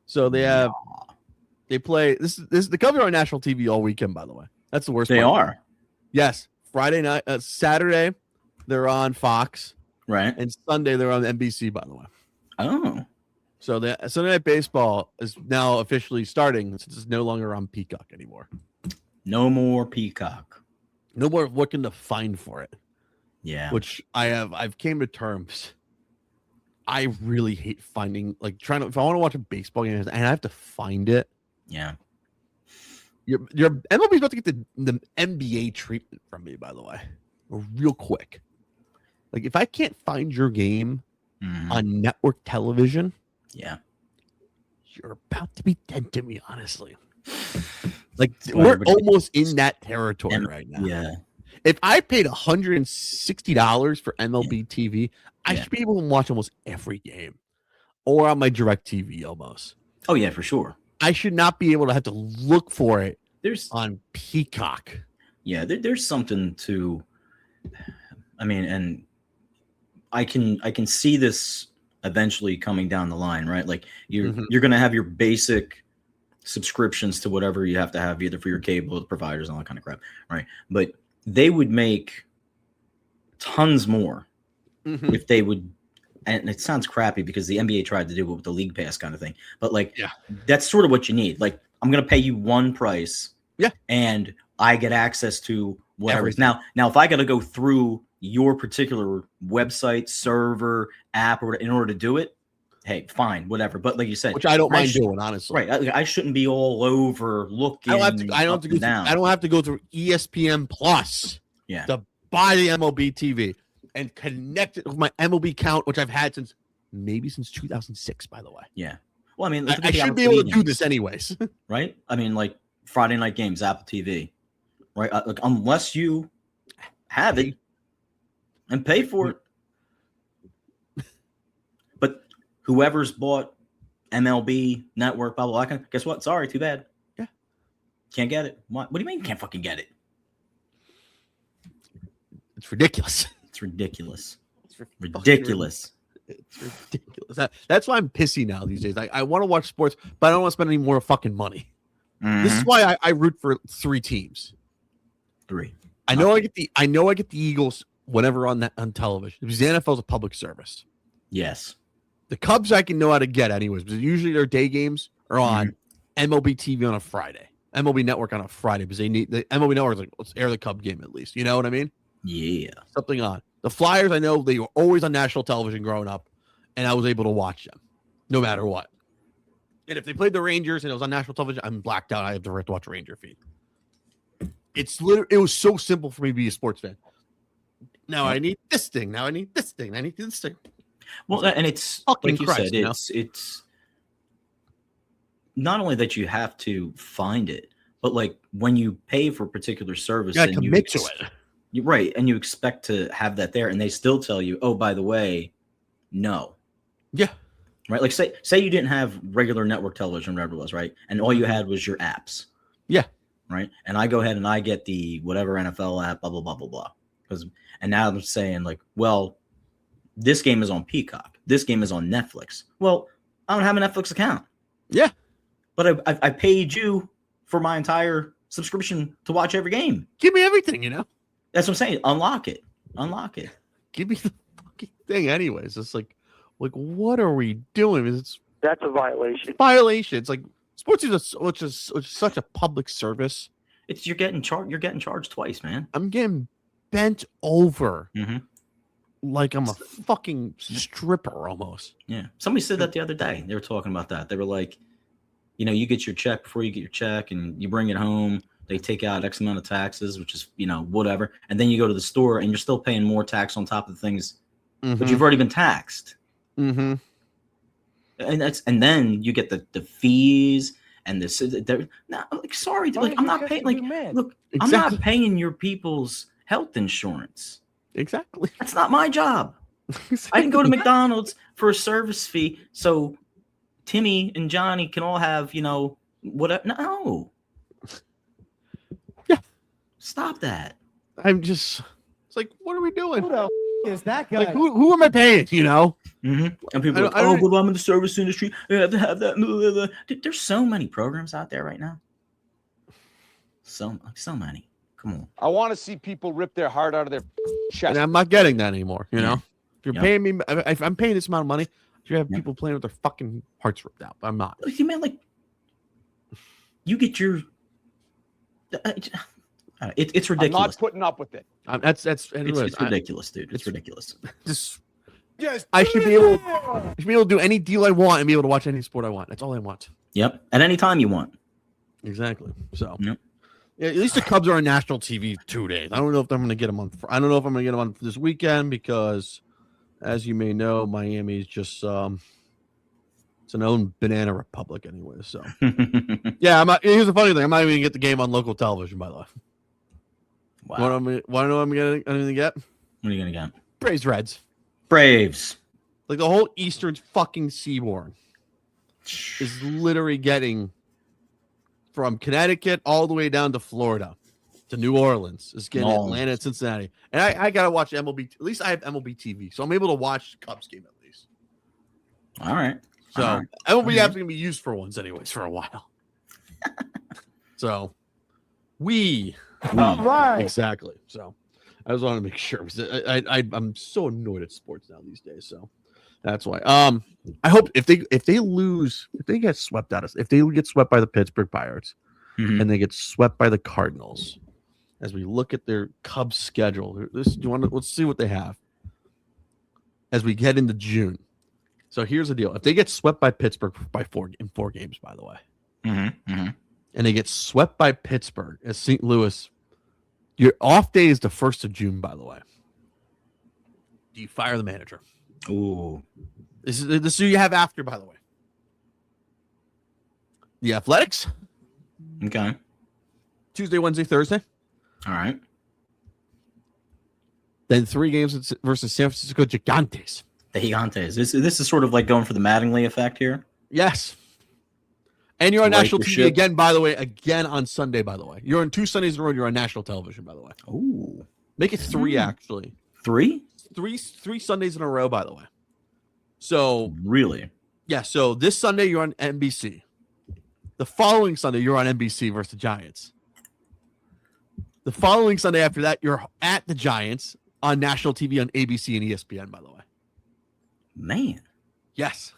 So they play this the Cubs are on national TV all weekend, by the way. That's the worst They part. are. Yes. Friday night, Saturday, they're on Fox. Right. And Sunday they're on NBC, by the way. Oh. So the Sunday Night Baseball is now officially starting since it's no longer on Peacock anymore. No more Peacock. No more looking to find for it, Yeah. which I've came to terms. I really hate finding if I want to watch a baseball game and I have to find it. Yeah. Your MLB's about to get the NBA treatment from me, by the way, real quick. Like if I can't find your game Mhm. on network television, Yeah. you're about to be dead to me, honestly. Like Well, we're everybody- almost in that territory right now. Yeah. If I paid $160 for MLB TV, I Yeah. should be able to watch almost every game, or on my Direct TV almost. Oh yeah, for sure. I should not be able to have to look for it There's on Peacock. yeah, there's something to. I mean, and I can see this eventually coming down the line, right? Like you're Mhm. you're gonna have your basic subscriptions to whatever you have to have, either for your cable providers and all that kind of crap, right? But they would make tons more Mhm. if they would. And it sounds crappy because the NBA tried to do it with the league pass kind of thing, but like, Yeah. that's sort of what you need. Like, I'm gonna pay you one price, Yeah. and I get access to whatever. Everything. Now, if I got to go through your particular website, server, app, or in order to do it, hey, fine, whatever. But like you said, Which I don't mind should- doing, honestly. right? I shouldn't be all over looking. I don't have to. I don't have up to and go. Through, down. I don't have to go through ESPN Plus Yeah. to buy the MLB TV and connect it with my MLB account, which I've had since 2006. By the way, Yeah. Well, I mean, look at I the should be Apple able to TV do this anyways. right? I mean, like Friday night games, Apple TV, right? Like, unless you have it and pay for it. But whoever's bought MLB Network, blah, blah, blah, guess what? Sorry, too bad. Yeah. Can't get it. What do you mean you can't fucking get it? It's ridiculous. It's ridiculous. It's fucking Ridiculous. It's ridiculous. That's why I'm pissy now these days. I want to watch sports, but I don't want to spend any more fucking money. This is Mhm. why I root for 3 teams. 3. I know I get the Eagles whenever on television because the NFL is a public service. Yes. The Cubs I can know how to get anyways, because usually their day games are on MLB TV on a Friday. MLB Network on a Friday because they need the MLB Network is like, let's air the Cub game at least. You know what I mean? Yeah. Something on. The Flyers, I know they were always on national television growing up, and I was able to watch them no matter what. And if they played the Rangers and it was on national television, I'm blacked out. I have the right to watch a Ranger feed. It's literally, it was so simple for me to be a sports fan. Now I need this thing. Now I need this thing. I need this thing. Well, and it's Fucking like you Christ, said, you know? it's not only that you have to find it, but like when you pay for a particular service, You gotta and commit to it. You're right, and you expect to have that there, and they still tell you, "Oh, by the way, no." Yeah. Right. Like say you didn't have regular network television, whatever it was, right, and all you had was your apps. Yeah. Right. And I go ahead and I get the whatever NFL app, blah blah blah blah blah. And now I'm saying like, well, this game is on Peacock. This game is on Netflix. Well, I don't have a Netflix account. Yeah. But I paid you for my entire subscription to watch every game. Give me everything, you know? That's what I'm saying. Unlock it. Unlock it. Give me the fucking thing anyways. It's like what are we doing? That's a violation. Violation. It's like sports which is such a public service. You're getting charged twice, man. I'm getting bent over Mhm. like I'm a fucking stripper almost. Yeah. Somebody said that the other day. They were talking about that. They were like, you get your check before you get your check and you bring it home. They take out X amount of taxes, which is, whatever. And then you go to the store and you're still paying more tax on top of the things, but you've already been taxed. Mm-hmm. And then you get the fees and this. No, like, sorry, like I'm not paying. Like, look, Exactly. I'm not paying your people's health insurance. Exactly. That's not my job. I didn't go to McDonald's for a service fee so Timmy and Johnny can all have, whatever. No. Yeah. Stop that. I'm just. It's like, what are we doing? Who the is that guy? Like, who am I paying? Mm-hmm. And people are like, I don't- well, I'm in the service industry. I have to have that. Blah, blah. Dude, there's so many programs out there right now. So many. Come on. I want to see people rip their heart out of their chest. And I'm not getting that anymore. You know, if you're Yeah. paying me, if I'm paying this amount of money, you have Yeah. people playing with their fucking hearts ripped out. I'm not. You mean like you get your? It's I'm ridiculous. not putting up with it. That's anyways, It's ridiculous, dude. It's ridiculous. Just Yes. I should be able to do any deal I want and be able to watch any sport I want. That's all I want. Yep. At any time you want. Exactly. So, Yep. yeah, at least the Cubs are on national TV 2 days. I don't know if I'm going to get them on. I don't know if I'm going to get them on this weekend because, as you may know, Miami's just it's an own banana republic anyway. So, yeah, I'm not. Here's the funny thing: I'm not even going to get the game on local television. By the way, Wow. want to know what I'm going to get? What are you gonna get? Braves Reds. Braves. Like the whole Eastern fucking seaboard is literally getting from Connecticut all the way down to Florida to New Orleans. Is getting Atlanta and Cincinnati. And I gotta watch MLB. At least I have MLB TV, so I'm able to watch the Cubs game at least. All right. So All right. MLB app's gonna be used for once, anyways, for a while. So All right. exactly. So I just want to make sure because I'm so annoyed at sports now these days. So that's why. I hope if they get swept if they get swept by the Pittsburgh Pirates Mhm. and they get swept by the Cardinals, as we look at their Cubs schedule, let's see what they have as we get into June. So here's the deal: if they get swept by Pittsburgh in 4 games, by the way, Mm-hmm. and they get swept by Pittsburgh as St. Louis, your off day is the 1st of June, by the way. Do you fire the manager? Ooh. This is who you have after, by the way. The Athletics, Okay. Tuesday, Wednesday, Thursday. All right. Then 3 games versus San Francisco Gigantes. The Gigantes. This is sort of like going for the Mattingly effect here. Yes. And you're on Right national your TV ship. again, by the way, again on Sunday, by the way. You're on 2 Sundays in a row. You're on national television, by the way. Ooh. Make it 3, actually. 3? 3 Sundays in a row, by the way. So, Really? yeah, so this Sunday you're on NBC. The following Sunday you're on NBC versus the Giants. The following Sunday after that you're at the Giants on national TV on ABC and ESPN, by the way. Man. Yes.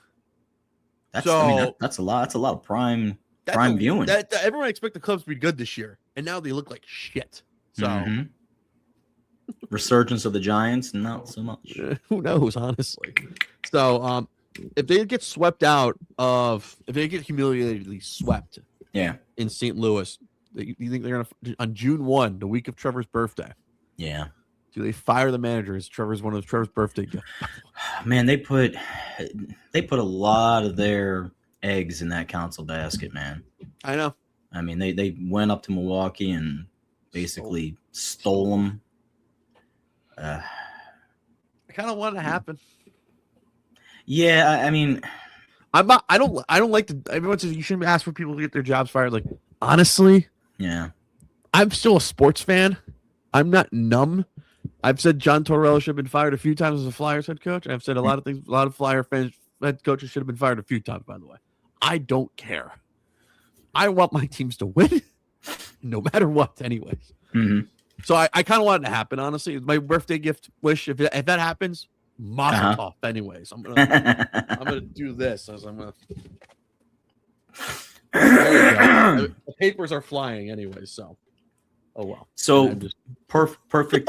That's So- that's a lot. That's a lot of prime Prime viewing. Everyone expect the Cubs to be good this year, and now they look like shit. So Mhm. Resurgence of the Giants, not so much. who knows, honestly. So if they get if they get humiliatedly swept Yeah, in St. Louis, you think they're gonna on June 1, the week of Trevor's birthday? yeah. Do they fire the manager? Is Trevor's birthday gift? Man, they put a lot of their eggs in that council basket, man. I know. I mean, they went up to Milwaukee and basically stole them. I kind of want it to happen. Yeah, I mean, I don't like to. Everyone says you shouldn't ask for people to get their jobs fired. Like, honestly, yeah. I'm still a sports fan. I'm not numb. I've said John Tortorella should have been fired a few times as a Flyers head coach. I've said a lot of things. A lot of Flyer fans, head coaches should have been fired a few times. By the way, I don't care. I want my teams to win, no matter what. Anyways, Mm-hmm. so I kind of want it to happen. Honestly, it's my birthday gift wish. If that happens, mazel tov. Anyways, I'm gonna do this as I'm gonna. There we go. The papers are flying anyway, so oh well. So I'm just perfect.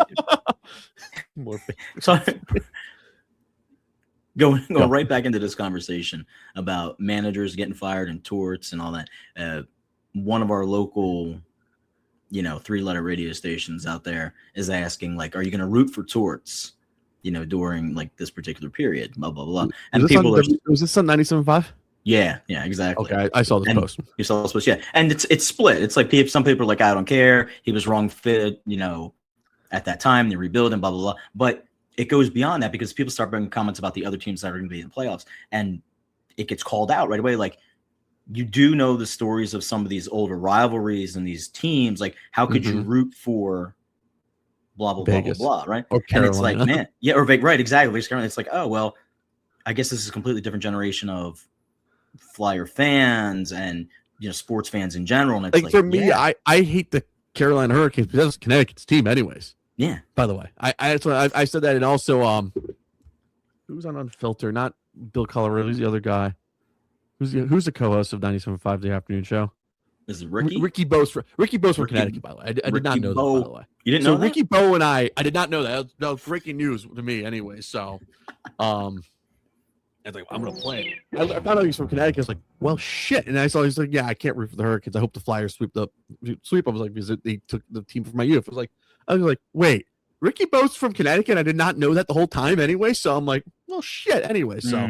more papers. So going right back into this conversation about managers getting fired and torts and all that. One of our local, 3-letter radio stations out there is asking, like, are you going to root for torts, during like this particular period, blah, blah, blah. And people was this on 97.5? Yeah, exactly. Okay, I saw this post. You saw this post, yeah. And it's split. It's like some people are like, I don't care. He was wrong fit, at that time. They rebuild and blah, blah, blah. But it goes beyond that because people start bringing comments about the other teams that are going to be in the playoffs. And it gets called out right away. Like, you do know the stories of some of these older rivalries and these teams. Like, how could you root for blah, blah, Vegas. blah, blah, blah, right? Or and it's Carolina. like, man, yeah, or right, exactly. It's like, oh, well, I guess this is a completely different generation of Flyer fans and sports fans in general. And it's Like for me, yeah. I hate the Carolina Hurricanes because that's Connecticut's team, anyways. Yeah. By the way, I said that, and also who's on Unfiltered? Not Bill Colorado. Who's the other guy? Who's the co-host of 97.5 The Afternoon Show? Is it Ricky? Ricky Bo's from Connecticut, by the way. I did not know that, by the way. You didn't So know that? Ricky Bo and I did not know that. That was breaking news to me, anyway. So, I was like, I'm gonna play it. I found out he's from Connecticut. I was like, well, shit. And I saw he's like, yeah, I can't root for the Hurricanes. I hope the Flyers sweep. I was like, because they took the team from my youth. I was like, wait, Ricky Bo's from Connecticut. I did not know that the whole time, anyway. So I'm like, well, shit. Anyway, so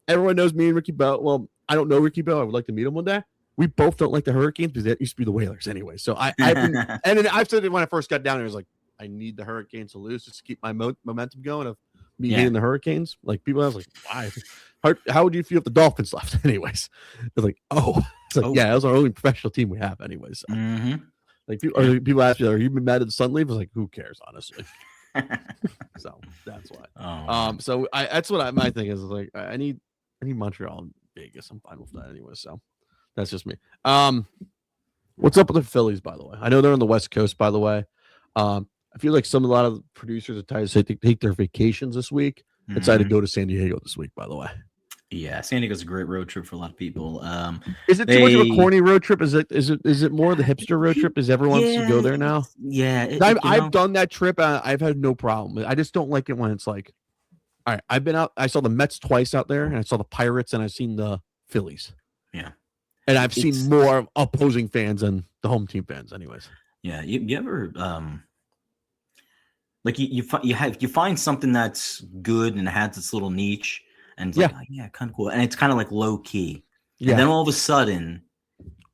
everyone knows me and Ricky Bo. Well, I don't know Ricky Bo. I would like to meet him one day. We both don't like the Hurricanes because that used to be the Whalers anyway. So I've been, and then I've said it when I first got down there, I was like, I need the Hurricanes to lose just to keep my momentum going of me hating the Hurricanes. Like people, I was like, why? How would you feel if the Dolphins left? Anyways, they're like, it's like, yeah, that was our only professional team we have anyways. So, like people ask me, are you been mad at the Sun leave? I was like, who cares, honestly. So that's why. So that's what my thing is like. I need Montreal and Vegas. I'm fine with that anyway. So that's just me. What's up with the Phillies, by the way? I know they're on the West Coast, by the way. I feel like a lot of producers are tired to take their vacations this week. Decided to go to San Diego this week, by the way. Yeah, San Diego's a great road trip for a lot of people. Is it too much of a corny road trip? Is it more the hipster road trip? Is everyone wants to go there now? Yeah, I've done that trip. I've had no problem. I just don't like it when it's like, all right, I've been out. I saw the Mets twice out there, and I saw the Pirates, and I've seen the Phillies. Yeah, and I've seen more opposing fans than the home team fans, anyways. Yeah, you ever like you find something that's good and it has its little niche. And it's like, oh, yeah, kind of cool. And it's kind of like low key. Yeah. And then all of a sudden,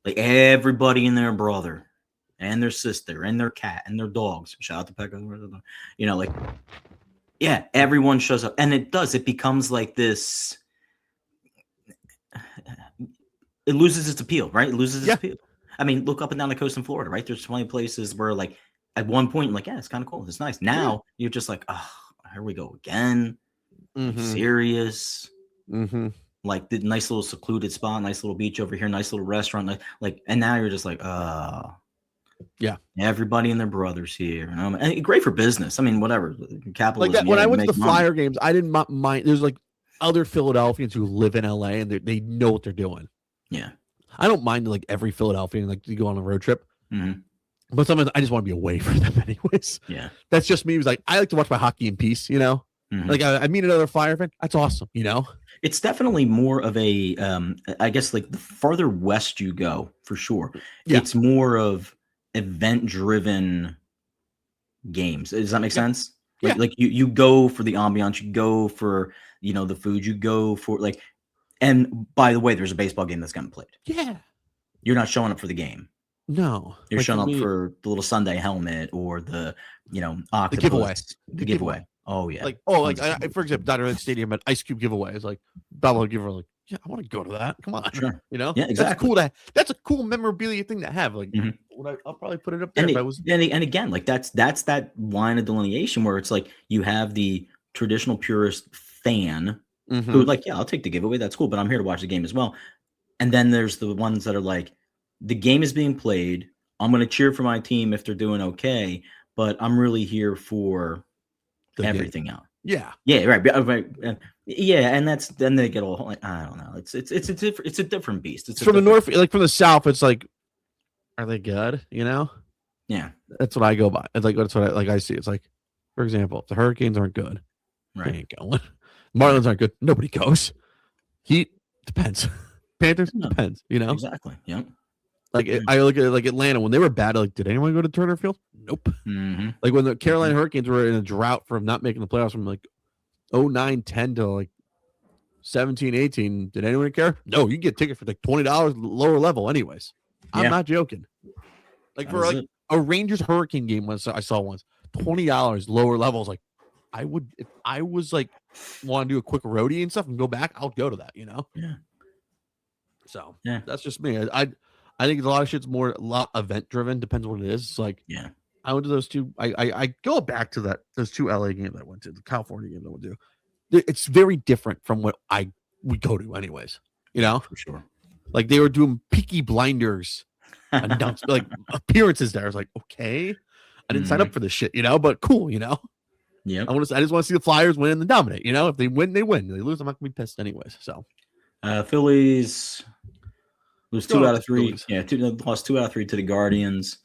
like everybody and their brother and their sister and their cat and their dogs, shout out to Pecco, like, yeah, everyone shows up. And it becomes like this, it loses its appeal, right? It loses its appeal. I mean, look up and down the coast in Florida, right? There's plenty of places where like at one point, like, yeah, it's kind of cool. It's nice. Now you're just like, oh, here we go again. Serious, like the nice little secluded spot, nice little beach over here, nice little restaurant, like, and now you're just like, yeah, everybody and their brothers here, and great for business. I mean, whatever, capitalism. Like that, when I went to the Flyer games, I didn't mind. There's like other Philadelphians who live in LA and they know what they're doing. Yeah, I don't mind like every Philadelphian like you go on a road trip, Mhm. but sometimes I just want to be away from them anyways. Yeah. That's just me. It was like I like to watch my hockey in peace, you know. Mhm. Like I meet another Flyer fan. That's awesome, you know. It's definitely more of a, I guess, like the farther west you go, for sure, Yeah. it's more of event-driven games. Does that make sense? Yeah. Like you go for the ambiance, you go for the food, you go for like. And by the way, there's a baseball game that's getting played. Yeah. You're not showing up for the game. No. You're Like, showing up me, for the little Sunday helmet or the octopus, giveaway. The giveaway. Oh yeah. like for example, Dynamite Stadium at Ice Cube giveaway is like Babylon giveaway. Like, yeah, I want to go to that. Come on, Sure. you know. Yeah, exactly. That's a cool memorabilia thing to have. Like, Mhm. I'll probably put it up there And, if I was. and again, like that's that line of delineation where it's like you have the traditional purist fan Mhm. who like, yeah, I'll take the giveaway. That's cool, but I'm here to watch the game as well. And then there's the ones that are like, the game is being played. I'm going to cheer for my team if they're doing okay, but I'm really here for The game. everything else. Yeah. Yeah, right. Yeah, and that's then they get all like, I don't know. It's a different beast. It's from the north, like from the south. It's like, are they good? You know. Yeah, That's what I go by. It's like that's what I see. It's like, for example, if the Hurricanes aren't good, they right. ain't going. Marlins aren't good. Nobody goes. Heat depends. Panthers No. depends. You know. Exactly. Yep. Like I look at it like Atlanta when they were bad. Like, did anyone go to Turner Field? Nope. Mm-hmm. Like when the Carolina Hurricanes were in a drought from not making the playoffs from like 09, 10 to like 17, 18. Did anyone care? No, you get tickets for like $20 lower level anyways. I'm Yeah. not joking. Like That for was like it. a Rangers Hurricane game I saw once, $20 lower levels. Like I would, if I was like want to do a quick roadie and stuff and go back, I'll go to that, you know? Yeah. So Yeah. that's just me. I think a lot of shit's more a lot event driven. Depends what it is. It's like Yeah. I went to those two. I go back to those two LA games I went to, the California game I went to. It's very different from what we go to, anyways. You know, For sure. like they were doing Peaky Blinders like appearances there. I was like, okay, I didn't sign up for this shit, you know, but cool, you know. Yep. I just want to see the Flyers win and dominate. You know, if they win, they win. If they lose, I'm not gonna be pissed anyways. So, Phillies lose Go 2 on, out of 3. Phillies. Yeah, lost 2 out of 3 to the Guardians.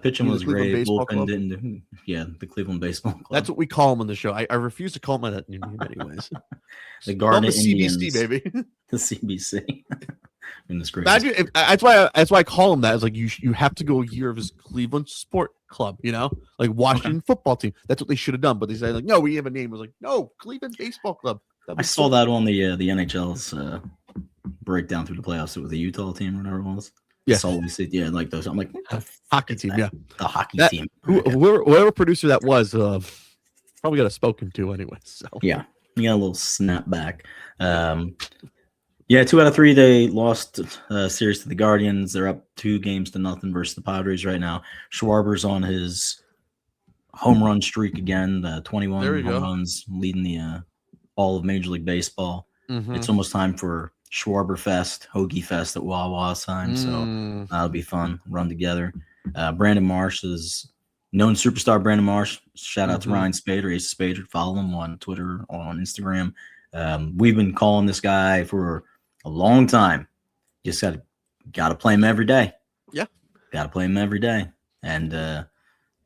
Pitching The was Cleveland great. Baseball Bullpen Club? didn't. Yeah, the Cleveland Baseball Club. that's what we call them on the show. I refuse to call them that new name, anyways. the Call them Garnet the CBC, Indians, baby. the CBC. In this great. Imagine that's why I call him that. It's like you have to go a year of his Cleveland Sport Club, you know, like Washington football team. That's what they should have done, but they say like, no, we have a name. It was like, no, Cleveland Baseball Club. I saw that on the NHL's breakdown through the playoffs with the Utah team or whatever it was. Yeah. So we see, yeah, like those. I'm like, what the Hockey team, yeah. the hockey That- team. Whoever producer that was, probably got a spoken to anyway. So Yeah, you got a little snap back. Yeah, 2 out of 3 they lost series to the Guardians. They're up 2-0 versus the Padres right now. Schwarber's on his home run streak again. 21 There you home go. runs, leading the all of Major League Baseball. Mhm. It's almost time for Schwarber Fest, Hoagie Fest at Wawa time. So Mm. that'll be fun. Run together. Brandon Marsh is known superstar. Brandon Marsh. Shout out to Mhm. Ryan Spader, Ace Spader. Follow him on Twitter or on Instagram. We've been calling this guy for a long time. Just got to play him every day. Yeah. Got to play him every day. And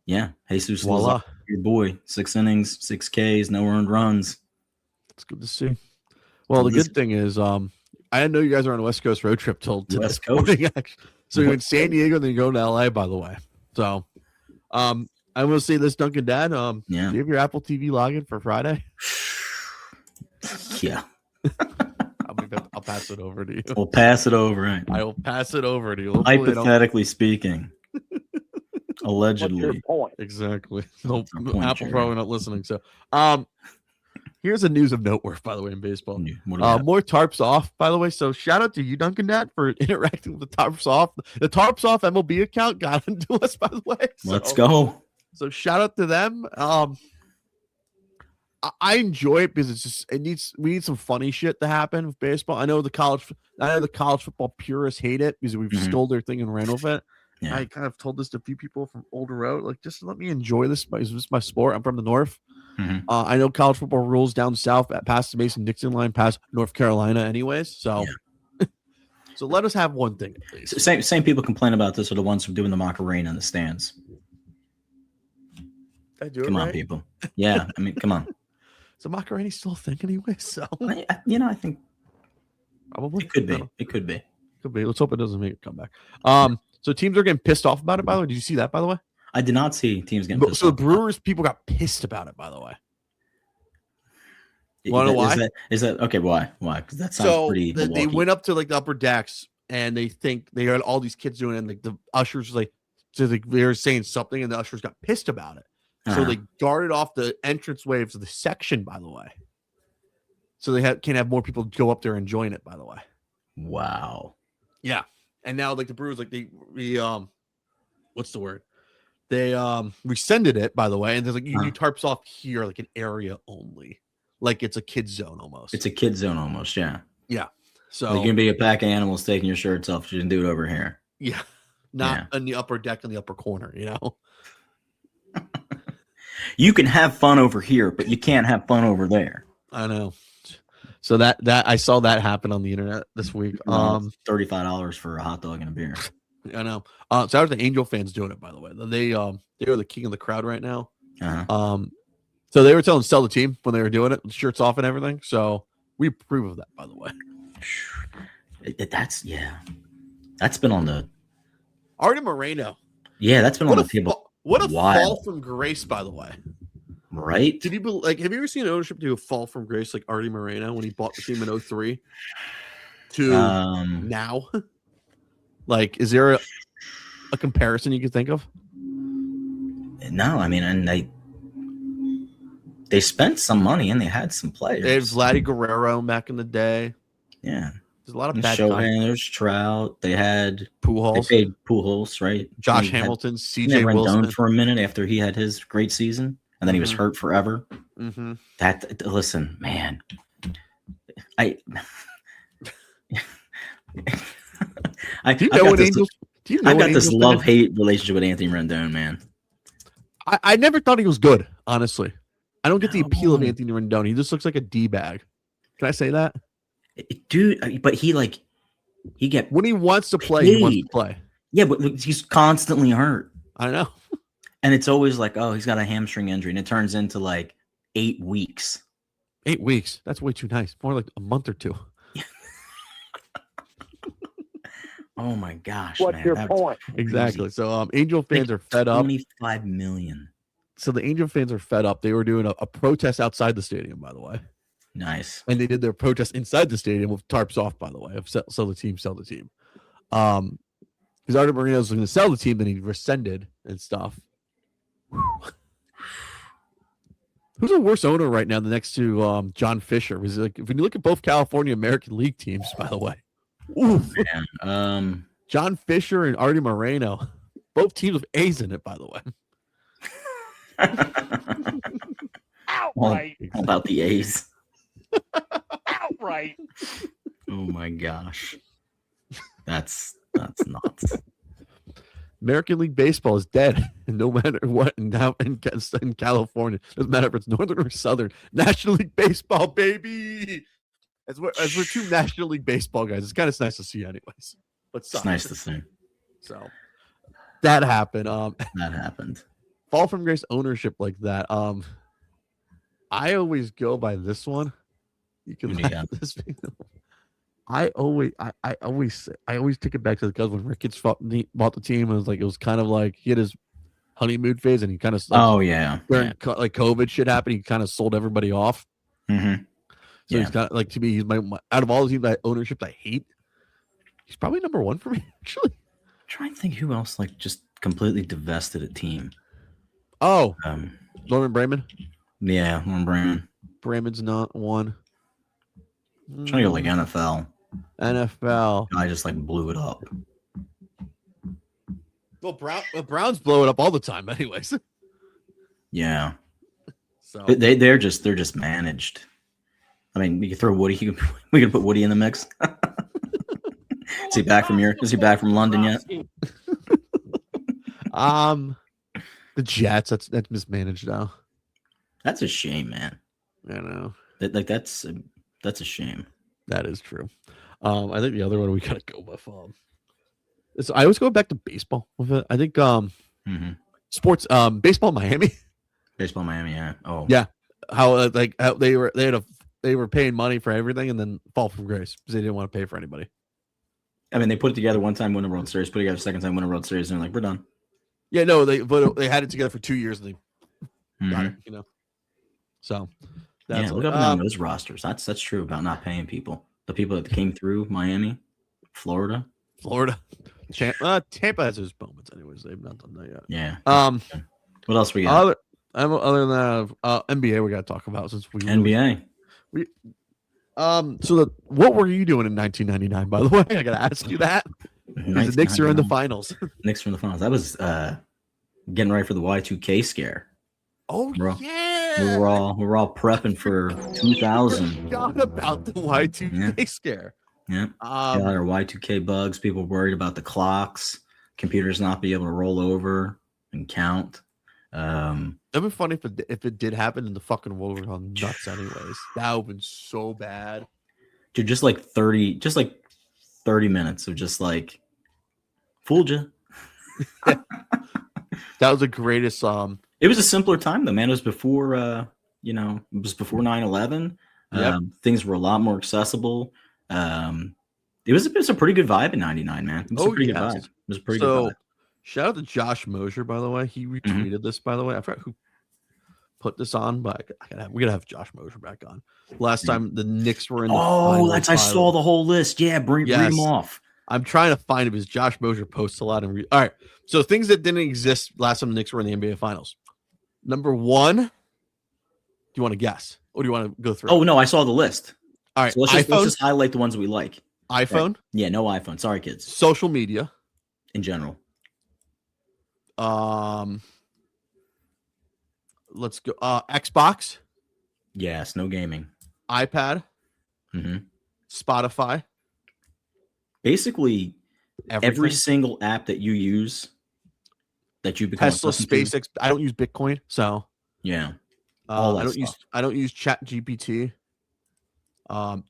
yeah, Jesus Voila. Lozano, your boy. 6 innings, 6 Ks, no earned runs. It's good to see. Well, the good thing is, I didn't know you guys are on a West Coast road trip till West this morning, actually. So you're in West San Diego, then you go to LA, by the way. So, I'm gonna say this, Duncan Dad. Yeah. Do you have your Apple TV login for Friday? Yeah. I'll pass it over to you. We'll pass it over. Right? I will pass it over to you. Hopefully they don't- Hypothetically speaking. What's your Allegedly. point? Exactly. No, What's the point, Apple Jerry? probably not listening. So, here's a news of note worth, by the way, in baseball. What do you got? More tarps off, by the way. So shout out to you, Duncan Dad, for interacting with the tarps off. The tarps off MLB account got into us, by the way. Let's So- go. So shout out to them. I enjoy it because it's just we need some funny shit to happen with baseball. I know the college football purists hate it because we've Mhm. stole their thing and ran with it. Yeah. I kind of told this to a few people from older road, like just let me enjoy this. This is my sport. I'm from the north. Mhm. I know college football rules down south past the Mason-Dixon line, past North Carolina, anyways. So, So let us have one thing, please. Same people complain about this are the ones who are doing the Macarena in the stands. Did I do it Come on, right? people. Yeah, I mean, come on. So Macareni's still a thing anyway. So I think probably it could be. I don't know. It could be. Could be. Let's hope it doesn't make a comeback. So teams are getting pissed off about it. By the way, did you see that? By the way, I did not see teams getting pissed so the off. Brewers people got pissed about it. By the way, Is wanna know why? Is that okay? Why? Why? Because that sounds so pretty. they Milwaukee. went up to like the upper decks and they think they had all these kids doing it. And like the ushers was like, so they were saying something, and the ushers got pissed about it. So they guarded off the entrance waves of the section. By the way, so they can have more people go up there and join it. By the way, Wow. yeah. And now like the Brewers like they what's the word? They rescinded it, by the way, and there's like you tarps off here like an area only, like it's a kid zone almost. It's a kid zone almost. Yeah. So Like, you can be a pack of animals taking your shirts off. You can do it over here. yeah, not on the upper deck in the upper corner, you know. You can have fun over here, but you can't have fun over there. I know. So that I saw that happen on the internet this week. $35 for a hot dog and a beer. I know. So the Angel fans doing it, by the way. They are the king of the crowd right now. Uh-huh. So they were telling sell the team when they were doing it, shirts off and everything. So we approve of that, by the way. That's been on the Artie Moreno. Yeah, that's been on the table. What a Wild. fall from grace, by the way. Right? Did you have you ever seen ownership do a fall from grace like Artie Moreno when he bought the team in 03 to now? Like, is there a comparison you could think of? No, I mean, and they spent some money and they had some players. They had Vladdy Guerrero back in the day. Yeah. There's a lot of There's bad Shohei, there's Trout. They had Pujols. They paid Pujols, right? Josh They had- Hamilton, He CJ Rendon Wilson. for a minute after he had his great season, and then he was Mhm. hurt forever. Mm-hmm. Listen, man, I Do you know what Angels? Do you know I've what got this Angels love-hate relationship with Anthony Rendon, man. I never thought he was good, honestly. I don't get the appeal of No. Anthony Rendon. He just looks like a D-bag. Can I say that? Dude, but he get When he wants to play, he wants to Paid. play. yeah, but he's constantly hurt. I know. And it's always like, oh, he's got a hamstring injury, and it turns into like 8 weeks. 8 weeks. That's way too nice. More like a month or two. Oh my gosh, What's man. your that's point? crazy. Exactly. So Angel fans are fed up. 25 million. So the Angel fans are fed up. They were doing a protest outside the stadium, by the way. Nice. And they did their protest inside the stadium with tarps off, by the way, of sell the team, sell the team. Because Artie Moreno was going to sell the team, then he rescinded and stuff. Who's a worse owner right now than next to John Fisher? Was it like, when you look at both California American League teams, by the way, oof, Man. John Fisher and Artie Moreno, both teams with A's in it, by the way. Outright. How about the A's? Outright. Oh my gosh. That's nuts. American League Baseball is dead, and no matter what, now in California, doesn't matter if it's northern or southern. National League Baseball, baby. As we're two National League Baseball guys, it's kind of nice to see, anyways. But It's nice to see. So that happened. That happened. Fall from grace ownership like that. I always go by this one. You can Who do you laugh got? at this. I always take it back to the guys when Ricketts bought the team. It was kind of like he had his honeymoon phase, and he kind of Oh yeah. during like COVID shit happened, he kind of sold everybody off. Mm-hmm. So he's kind of like, to me, he's my out of all the teams that ownership I hate, he's probably number one for me, actually. Trying to think who else like just completely divested a team. Oh, Norman Brayman. Yeah, Brandon. Brayman's not one. Trying to go like NFL. NFL. I just like blew it up. Well, Browns blow it up all the time, anyways. Yeah. So They're just managed. I mean, you can throw Woody. We can put Woody in the mix. Is he back from London yet? the Jets. That's mismanaged now. That's a shame, man. I know That's a shame. that is true. I think the other one we gotta go with. I always go back to baseball with it. I think sports, baseball Miami. Baseball Miami, yeah. Oh, Yeah. How how they were paying money for everything and then fall from grace because they didn't want to pay for anybody. I mean, they put it together one time, win a World Series, put it together second time, win a World Series, and they're like, we're done. Yeah, no, they had it together for 2 years and they got it, So that's look up and down those rosters. That's true about not paying people. The people that came through Miami, Florida. Tampa has those moments, anyways. They've not done that yet. Yeah. What else we got? Other than that, NBA, we got to talk about since we NBA. What were you doing in 1999? By the way, I got to ask you that. The Knicks are in the finals. Knicks are in the finals. That was getting ready for the Y2K scare. Oh yeah, we were all prepping for 2000. Forgot about the Y2K scare. Yeah, got our Y2K bugs. People worried about the clocks, computers not be able to roll over and count. That'd be funny if it did happen and the fucking world was on nuts anyways. That would have been so bad. Dude, just like 30 minutes of just like fooled you. That was the greatest. It was a simpler time though, man. It was before it was before 9/11. Yep. Things were a lot more accessible. It was a pretty good vibe in 99, man. It was a pretty good vibe. It was a pretty good vibe. Shout out to Josh Mosier, by the way. He retweeted this, by the way. I forgot who put this on, but we gotta have Josh Mosier back on. Last time the Knicks were in the finals. I saw the whole list. Yeah, read them off. I'm trying to find it because Josh Mosier posts a lot. All right, so things that didn't exist last time the Knicks were in the NBA Finals. Number 1, do you want to guess? Or do you want to go through? Oh, no, I saw the list. All right, so let's just highlight the ones we like. iPhone? Right. Yeah, no iPhone. Sorry, kids. Social media. In general. Let's go. Xbox. Yes, no gaming. iPad. Spotify. Basically, every single app that you use that you become Tesla, SpaceX. I don't use Bitcoin, so yeah. I don't use Chat GPT.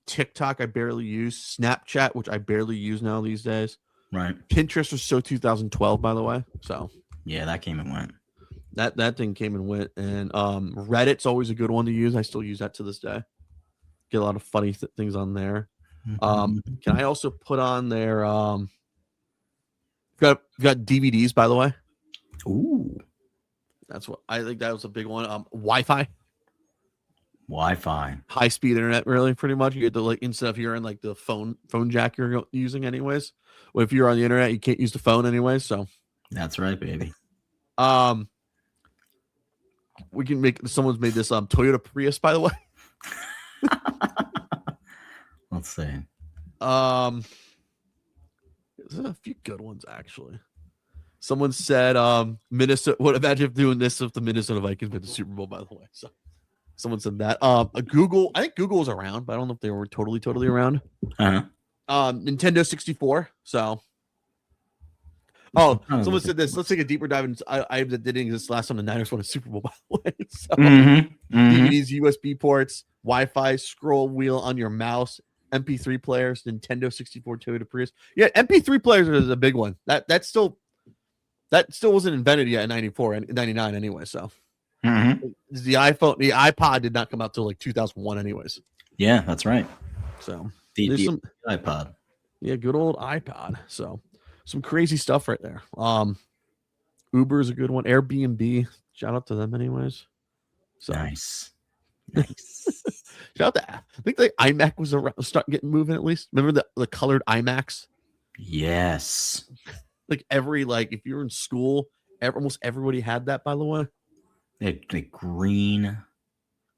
TikTok I barely use. Snapchat, which I barely use now these days. Right. Pinterest was so 2012, by the way. So yeah, that came and went. That thing came and went. And Reddit's always a good one to use. I still use that to this day. Get a lot of funny things on there. Can I also put on there? Got DVDs, by the way. Ooh, that's what I think. That was a big one. Wi-Fi, high speed internet. Really, pretty much. You get the instead of hearing like the phone jack you're using anyways. Well, if you're on the internet, you can't use the phone anyways. So that's right, baby. We can make. Someone's made this Toyota Prius, by the way. Let's see. There's a few good ones actually. Someone said Minnesota. What imagine if doing this if the Minnesota Vikings made the Super Bowl, by the way. So someone said that. Google, I think Google was around, but I don't know if they were totally around. Nintendo 64. So someone said this. Let's take a deeper dive into I that didn't exist last time the Niners won a Super Bowl, by the way. So DVDs, USB ports, Wi-Fi, scroll wheel on your mouse, MP3 players, Nintendo 64, Toyota Prius. Yeah, MP3 players is a big one. That still wasn't invented yet in 94 and 99 anyway. So the iPod did not come out till like 2001 anyways. Yeah, that's right. So the iPod. Yeah, good old iPod. So some crazy stuff right there. Uber is a good one. Airbnb, shout out to them anyways. So nice. Shout out to, I think the iMac was starting getting moving at least. Remember the colored iMacs? Yes. Like if you were in school, almost everybody had that, by the way. Like green,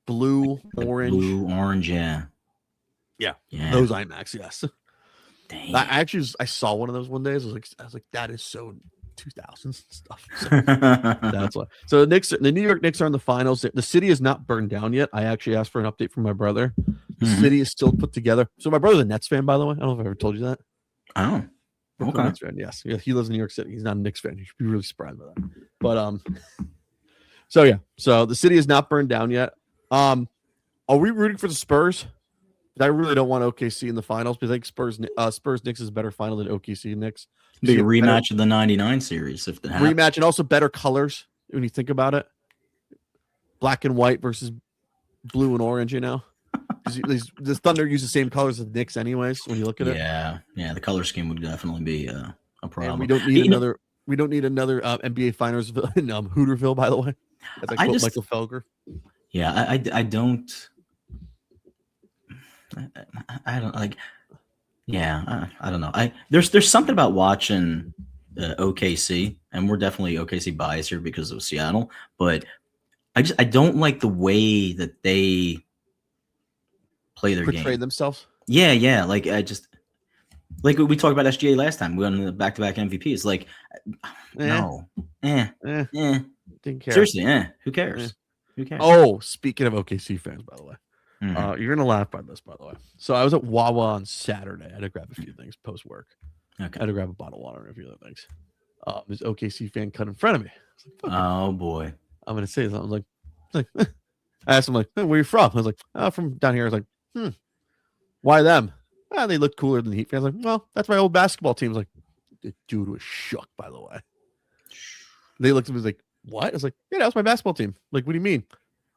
blue, orange, yeah. Those iMacs, yes. Dang. I saw one of those one day. I was like, that is so 2000s stuff. So that's why. So the New York Knicks are in the finals. The city is not burned down yet. I actually asked for an update from my brother. The city is still put together. So my brother's a Nets fan, by the way. I don't know if I ever told you that. Oh, okay. Nets fan, yes. Yeah, he lives in New York City. He's not a Knicks fan. You should be really surprised by that. But so the city is not burned down yet. Are we rooting for the Spurs? I really don't want OKC in the finals because I think Spurs Knicks is a better final than OKC Knicks. Big See, rematch of the '99 series if that happens. Rematch and also better colors when you think about it. Black and white versus blue and orange. The Thunder use the same colors as the Knicks, anyways. When you look at it, Yeah, the color scheme would definitely be a problem. And we don't need another. We don't need another NBA Finals in Hooterville, by the way. As I quote Michael Felger. Yeah, I don't. I don't like. Yeah, I don't know. There's something about watching OKC, and we're definitely OKC biased here because of Seattle. But I don't like the way that they play their Portray game. themselves. Yeah. Like like we talked about SGA last time. We won the back-to-back MVPs. Like, no, Didn't care. Seriously, who cares? Who cares? Oh, speaking of OKC fans, by the way. Mhm. You're gonna laugh by this, by the way. So I was at Wawa on Saturday. I had to grab a few things post work. Okay. I had to grab a bottle of water and a few other things. This OKC fan cut in front of me. I was like, Oh boy. I'm gonna say something. I was like I asked him like, hey, where are you from? I was like, from down here. I was like, why them? They look cooler than the Heat fans. Like, well, that's my old basketball team. I was like, the dude was shook, by the way. They looked at me like, what? I was like, yeah, that was my basketball team. Like, what do you mean?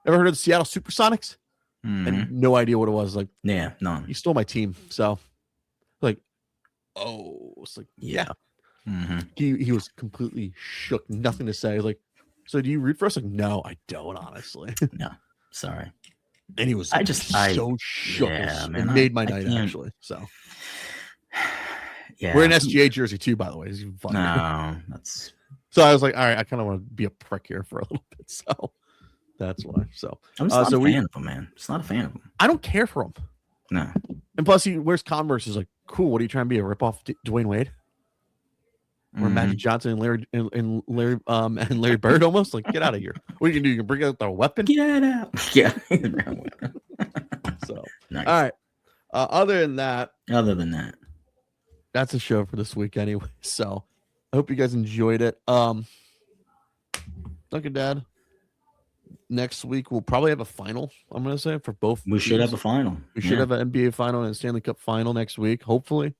Ever heard of the Seattle Supersonics? And no idea what it was. Like, Yeah, none. you stole my team. So, like, it's like, yeah. He was completely shook, nothing to say. Like, so do you root for us? Like, no, I don't, honestly. No, sorry. And he was so shook. Yeah, It made my night, actually. So, yeah, we're in SGA jersey too, by the way. It's even funny. No, that's so I was like, all right, I kind of want to be a prick here for a little bit. So that's why. So I'm just not a fan of him, man. Just not a fan of him. I don't care for him. No. And plus, he wears Converse. Is like, cool. What are you trying to be, a ripoff Dwayne Wade? Or Magic Johnson and Larry Bird almost? Like, get out of here. What are you gonna do? You can bring out the weapon? Get out. Yeah. So Nice. all right. Other than that, that's a show for this week anyway. So I hope you guys enjoyed it. Duncan Dad, next week we'll probably have a final, I'm gonna say, for both. We should have a final. We should have an NBA final and a Stanley Cup final next week, hopefully.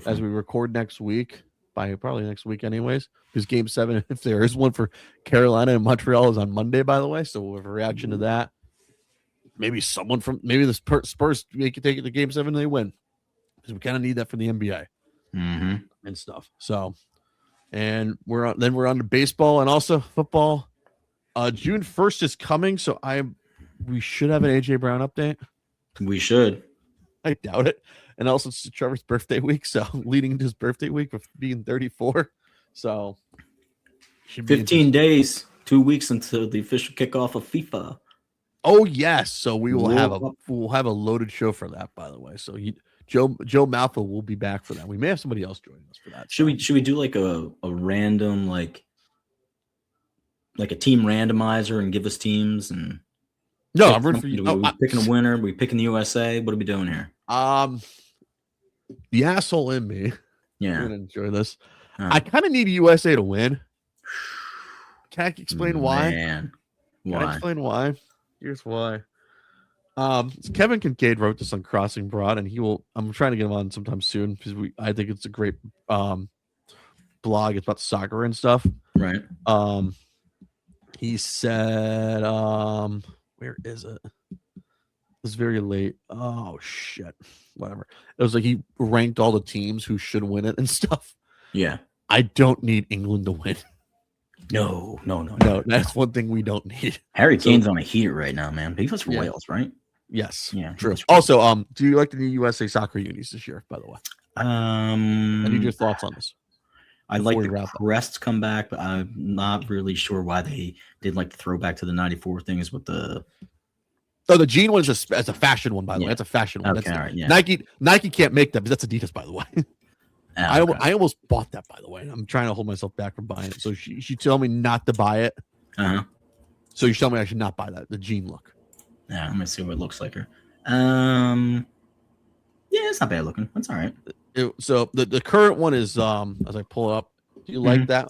As we record next week, by probably next week anyways, because game 7, if there is one for Carolina and Montreal, is on Monday, by the way. So we'll have a reaction to that. Maybe someone from the Spurs make it take it to game 7 and they win, because we kind of need that for the NBA and stuff. So, and we're on to baseball and also football. June 1st is coming, so we should have an AJ Brown update. We should. I doubt it. And also it's Trevor's birthday week, so leading into his birthday week of being 34. So 15 days, 2 weeks until the official kickoff of FIFA. Oh yes, so we will have a loaded show for that, by the way. So Joe Malfa will be back for that. We may have somebody else joining us for that. Should we do like a random like a team randomizer and give us teams and no, I'm rooting for you. We picking a winner? We picking the USA? What are we doing here? The asshole in me. Yeah, I'm gonna enjoy this. I kind of need USA to win. Can I explain why? Man. Why? Can I explain why? Here's why. Kevin Kincaid wrote this on Crossing Broad, and I'm trying to get him on sometime soon because I think it's a great blog. It's about soccer and stuff. Right. He said, where is it? It was very late. Oh shit. Whatever. It was like he ranked all the teams who should win it and stuff. Yeah. I don't need England to win. No. That's one thing we don't need. Harry Kane's on a heater right now, man. He plays for Wales, right? Yes. Yeah. True. Also, do you like the new USA soccer unis this year, by the way? I need your thoughts on this. I like the crests come back, but I'm not really sure why they did like the throwback to the 94 things with the. Oh, the jean one is a fashion one, by the way. That's a fashion one. Okay, all right, yeah. Nike can't make that, but that's Adidas, by the way. Oh, okay. I almost bought that, by the way. I'm trying to hold myself back from buying it. So she told me not to buy it. So you told me I should not buy that. The jean look. Yeah, let me see what it looks like here. Yeah, it's not bad looking. That's all right. So the current one is as I pull it up. Do you like that?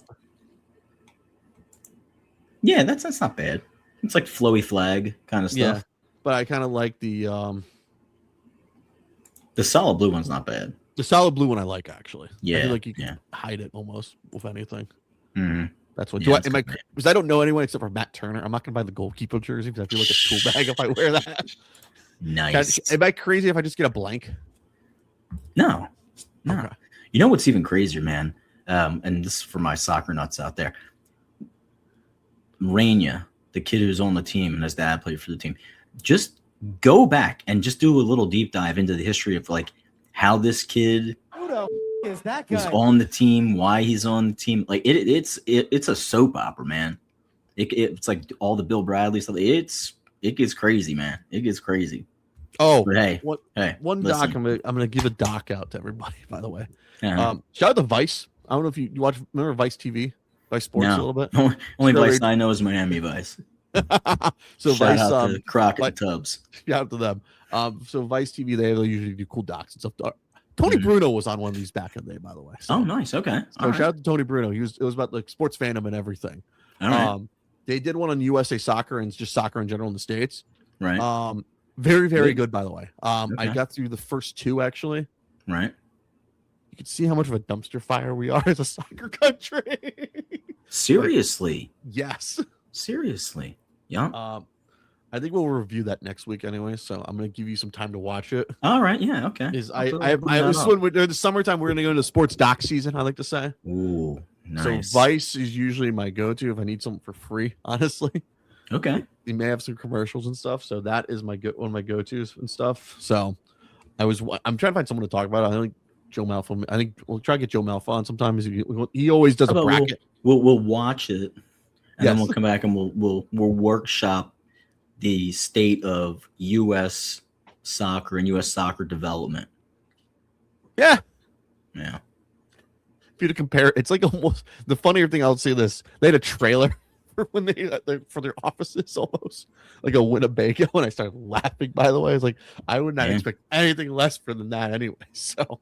Yeah, that's not bad. It's like flowy flag kind of stuff. Yeah, but I kind of like the The solid blue one's not bad. The solid blue one I like actually. I Yeah, feel like you can yeah. hide it almost with anything. Mhm. That's what. Yeah, Do I? that's Am I? good. Because I don't know anyone except for Matt Turner. I'm not gonna buy the goalkeeper jersey because I feel like a tool bag if I wear that. Nice. Am I crazy if I just get a blank? No. Okay. You know what's even crazier, man? And this is for my soccer nuts out there. Rainier, the kid who's on the team and his dad played for the team, just go back and just do a little deep dive into the history of like how this kid Who the is that was guy? on the team, why he's on the team. Like it's a soap opera, man. It's like all the Bill Bradley stuff. It gets crazy, man. It gets crazy. Oh, But hey, one listen. doc. I'm gonna give a doc out to everybody. By the way, Uh-huh. shout out to Vice. I don't know if you watch. Remember Vice TV, Vice Sports No. a little bit. Only So Vice they- I know is Miami Vice. So Shout Vice, out to Crockett and Tubbs. shout out to them. So Vice TV, they usually do cool docs and stuff. Tony Mhm. Bruno was on one of these back in the day, by the way. So, Oh, nice. Okay. so All right. shout out to Tony Bruno. It was about like sports fandom and everything. All right. They did one on USA Soccer and just soccer in general in the States. Right. Very, very Good. good, by the way. I Okay. got through the first two actually. Right. You can see how much of a dumpster fire we are as a soccer country. Seriously. Yes. Seriously. Yeah. I think we'll review that next week anyway. So I'm gonna give you some time to watch it. All right. Yeah. Okay. Is I'll put I that was up. when during the summertime we're gonna go into sports doc season. I like to say. Ooh. Nice. So Vice is usually my go-to if I need something for free. Honestly, Okay. they may have some commercials and stuff. So that is one of my go-tos and stuff. So I'm trying to find someone to talk about it. I think Joe Malfa. I think we'll try to get Joe Malfa on. Sometimes he always does How a about bracket. We'll watch it, and then Yes. we'll come back and we'll workshop the state of U.S. soccer and U.S. soccer development. Yeah. Yeah. If you to compare, it's like almost the funnier thing. I'll say this: they had a trailer for when for their offices, almost like a Winnebago, and I started laughing. By the way, I was like, I would not Yeah. expect anything less than that anyway. So,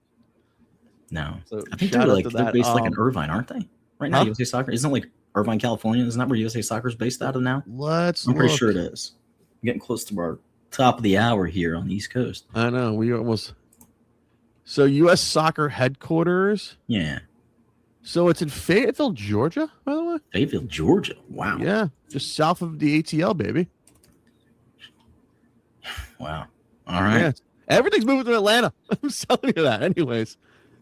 No. so I think shout they're out to they're based like in Um, Irvine, aren't they? Right now, huh? USA Soccer isn't it like Irvine, California. Isn't that where USA Soccer is based out of now? Let's. I'm pretty look. sure it is. We're getting close to our top of the hour here on the East Coast. I know we almost. So, U.S. Soccer headquarters. Yeah. So it's in Fayetteville, Georgia. By the way, Fayetteville, Georgia. Wow. yeah, just south of the ATL, baby. Wow. All right. Yeah, everything's moving to Atlanta. I'm telling you that. Anyways,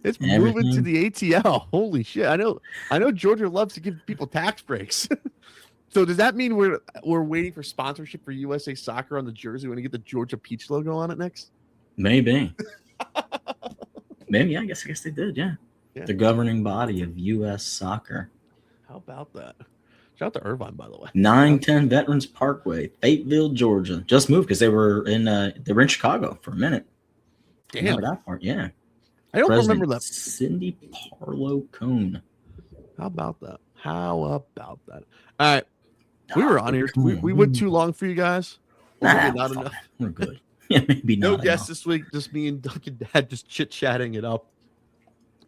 it's moving to Everything. the ATL. Holy shit! I know. Georgia loves to give people tax breaks. So does that mean we're waiting for sponsorship for USA Soccer on the jersey when you get the Georgia Peach logo on it next? Maybe. Maybe. I guess they did. Yeah. Yeah. The governing body of U.S. soccer. How about that? Shout out to Irvine, by the way. 910 Veterans Parkway, Fayetteville, Georgia. Just moved because they were in Chicago for a minute. Damn, Remember that part? Yeah. I don't President remember that. Cindy Parlow Cone. How about that? How about that? All right, we were on here. We went too long for you guys. Or Nah, maybe not fine. enough. We're good. Yeah, maybe No not. guests this week. Just me and Duncan Dad just chit chatting it up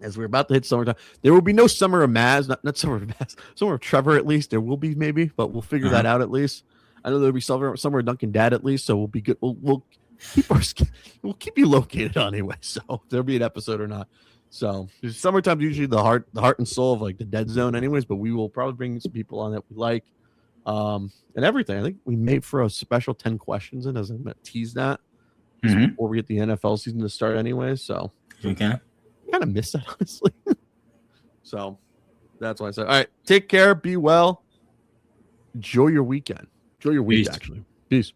as we're about to hit summertime. There will be no summer of Maz, not summer of Maz, summer of Trevor at least. There will be maybe, but we'll figure that out at least. I know there'll be summer of Duncan Dad at least, so we'll be good. We'll we'll keep you located on anyway. So if there'll be an episode or not. So summertime's usually the heart and soul of like the dead zone, anyways. But we will probably bring some people on that we like, and everything. I think we made for a special 10 questions, and as I'm gonna tease that before we get the NFL season to start, anyways. So Okay. kind of miss that honestly. So that's why I said, all right, take care, be well, enjoy your weekend, enjoy your week. Peace. Actually, peace.